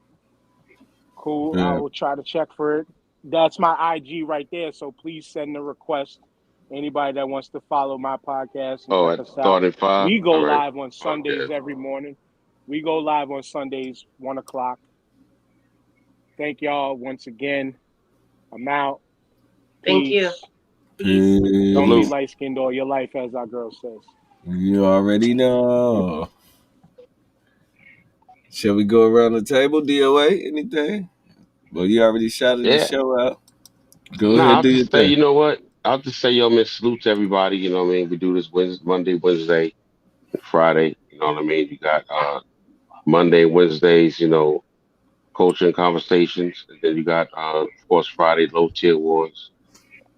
I Yeah. will try to check for it. That's my IG right there. So please send a request. Anybody that wants to follow my podcast and Oh, check at us out. starting 5. We go All right. live on Sundays Okay. every morning. We go live on Sundays, 1:00. Thank y'all once again. I'm out. thank you. Peace. Peace. Don't be Salute. light skinned all your life, as our girl says. You already know. Shall we go around the table, DOA? Anything? Well, you already shouted the Yeah. show out. Go No, ahead, I'll do your just say, thing. you know what? I'll just say, yo, man, salute to everybody. You know what I mean? We do this Wednesday, Monday, Wednesday, and Friday. You know what I mean? You got Monday, Wednesdays, you know, culture and conversations. And then you got, of course, Friday, low tier wars.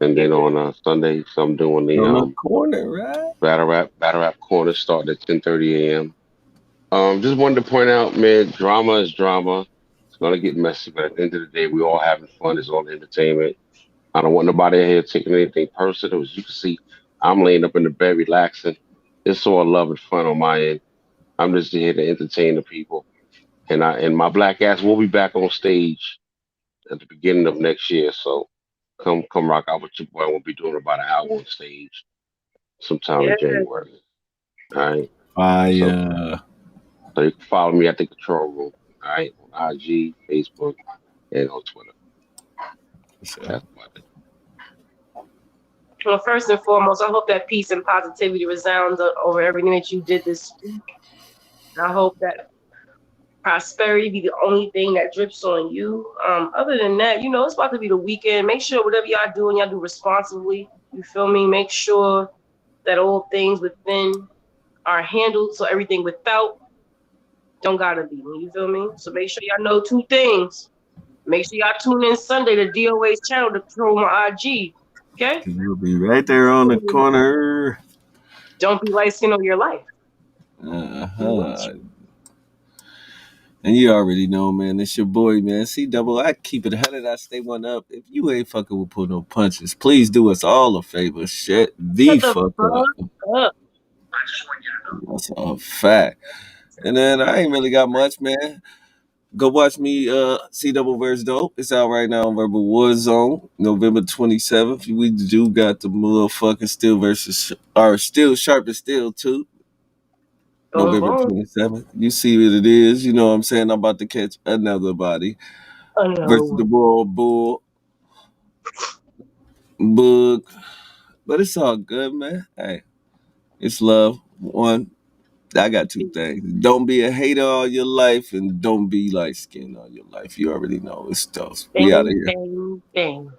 And then on Sunday, so I'm doing the On the corner, right? battle rap corner starting at 10:30 a.m. Just wanted to point out, man, drama is drama. It's gonna get messy, but at the end of the day, we all having fun. It's all entertainment. I don't want nobody here taking anything personal. As you can see, I'm laying up in the bed relaxing. It's all love and fun on my end. I'm just here to entertain the people. And my black ass will be back on stage at the beginning of next year. So come rock out with your boy. We'll be doing about an hour on stage sometime Yeah. in January. All right. So Fire. so you can follow me at the control room. All right. On IG, Facebook, and on Twitter. So, That's about it. Well, first and foremost, I hope that peace and positivity resounds over everything that you did this week. I hope that prosperity be the only thing that drips on you. Other than that, you know, it's about to be the weekend. Make sure whatever y'all doing, y'all do responsibly. You feel me? Make sure that all things within are handled, so everything without don't gotta be. You feel me? So make sure y'all know two things. Make sure y'all tune in Sunday to DOA's channel to throw my IG. Okay? you'll be right there on the corner. Don't be light skinned all your life. Uh-huh. And you already know, man. It's your boy, man. C-Double. I keep it 100. I stay one up. If you ain't fucking with pull no punches, please do us all a favor. Shut the Shut the fuck up. fuck up. That's a fact. And then I ain't really got much, man. Go watch me, C-Double vs. Dope. It's out right now on Verbal Warzone, November 27th. We do got the motherfucking Steel versus, or Steel Sharp as Steel too. Boom, November boom. 27th. You see what it is. You know what I'm saying? I'm about to catch another body Another versus the one. Bull Bug. But it's all good, man. Hey, it's love. One, I got two things. Don't be a hater all your life and don't be light skinned all your life. You already know it's tough. We out of Bang, here. bang, bang.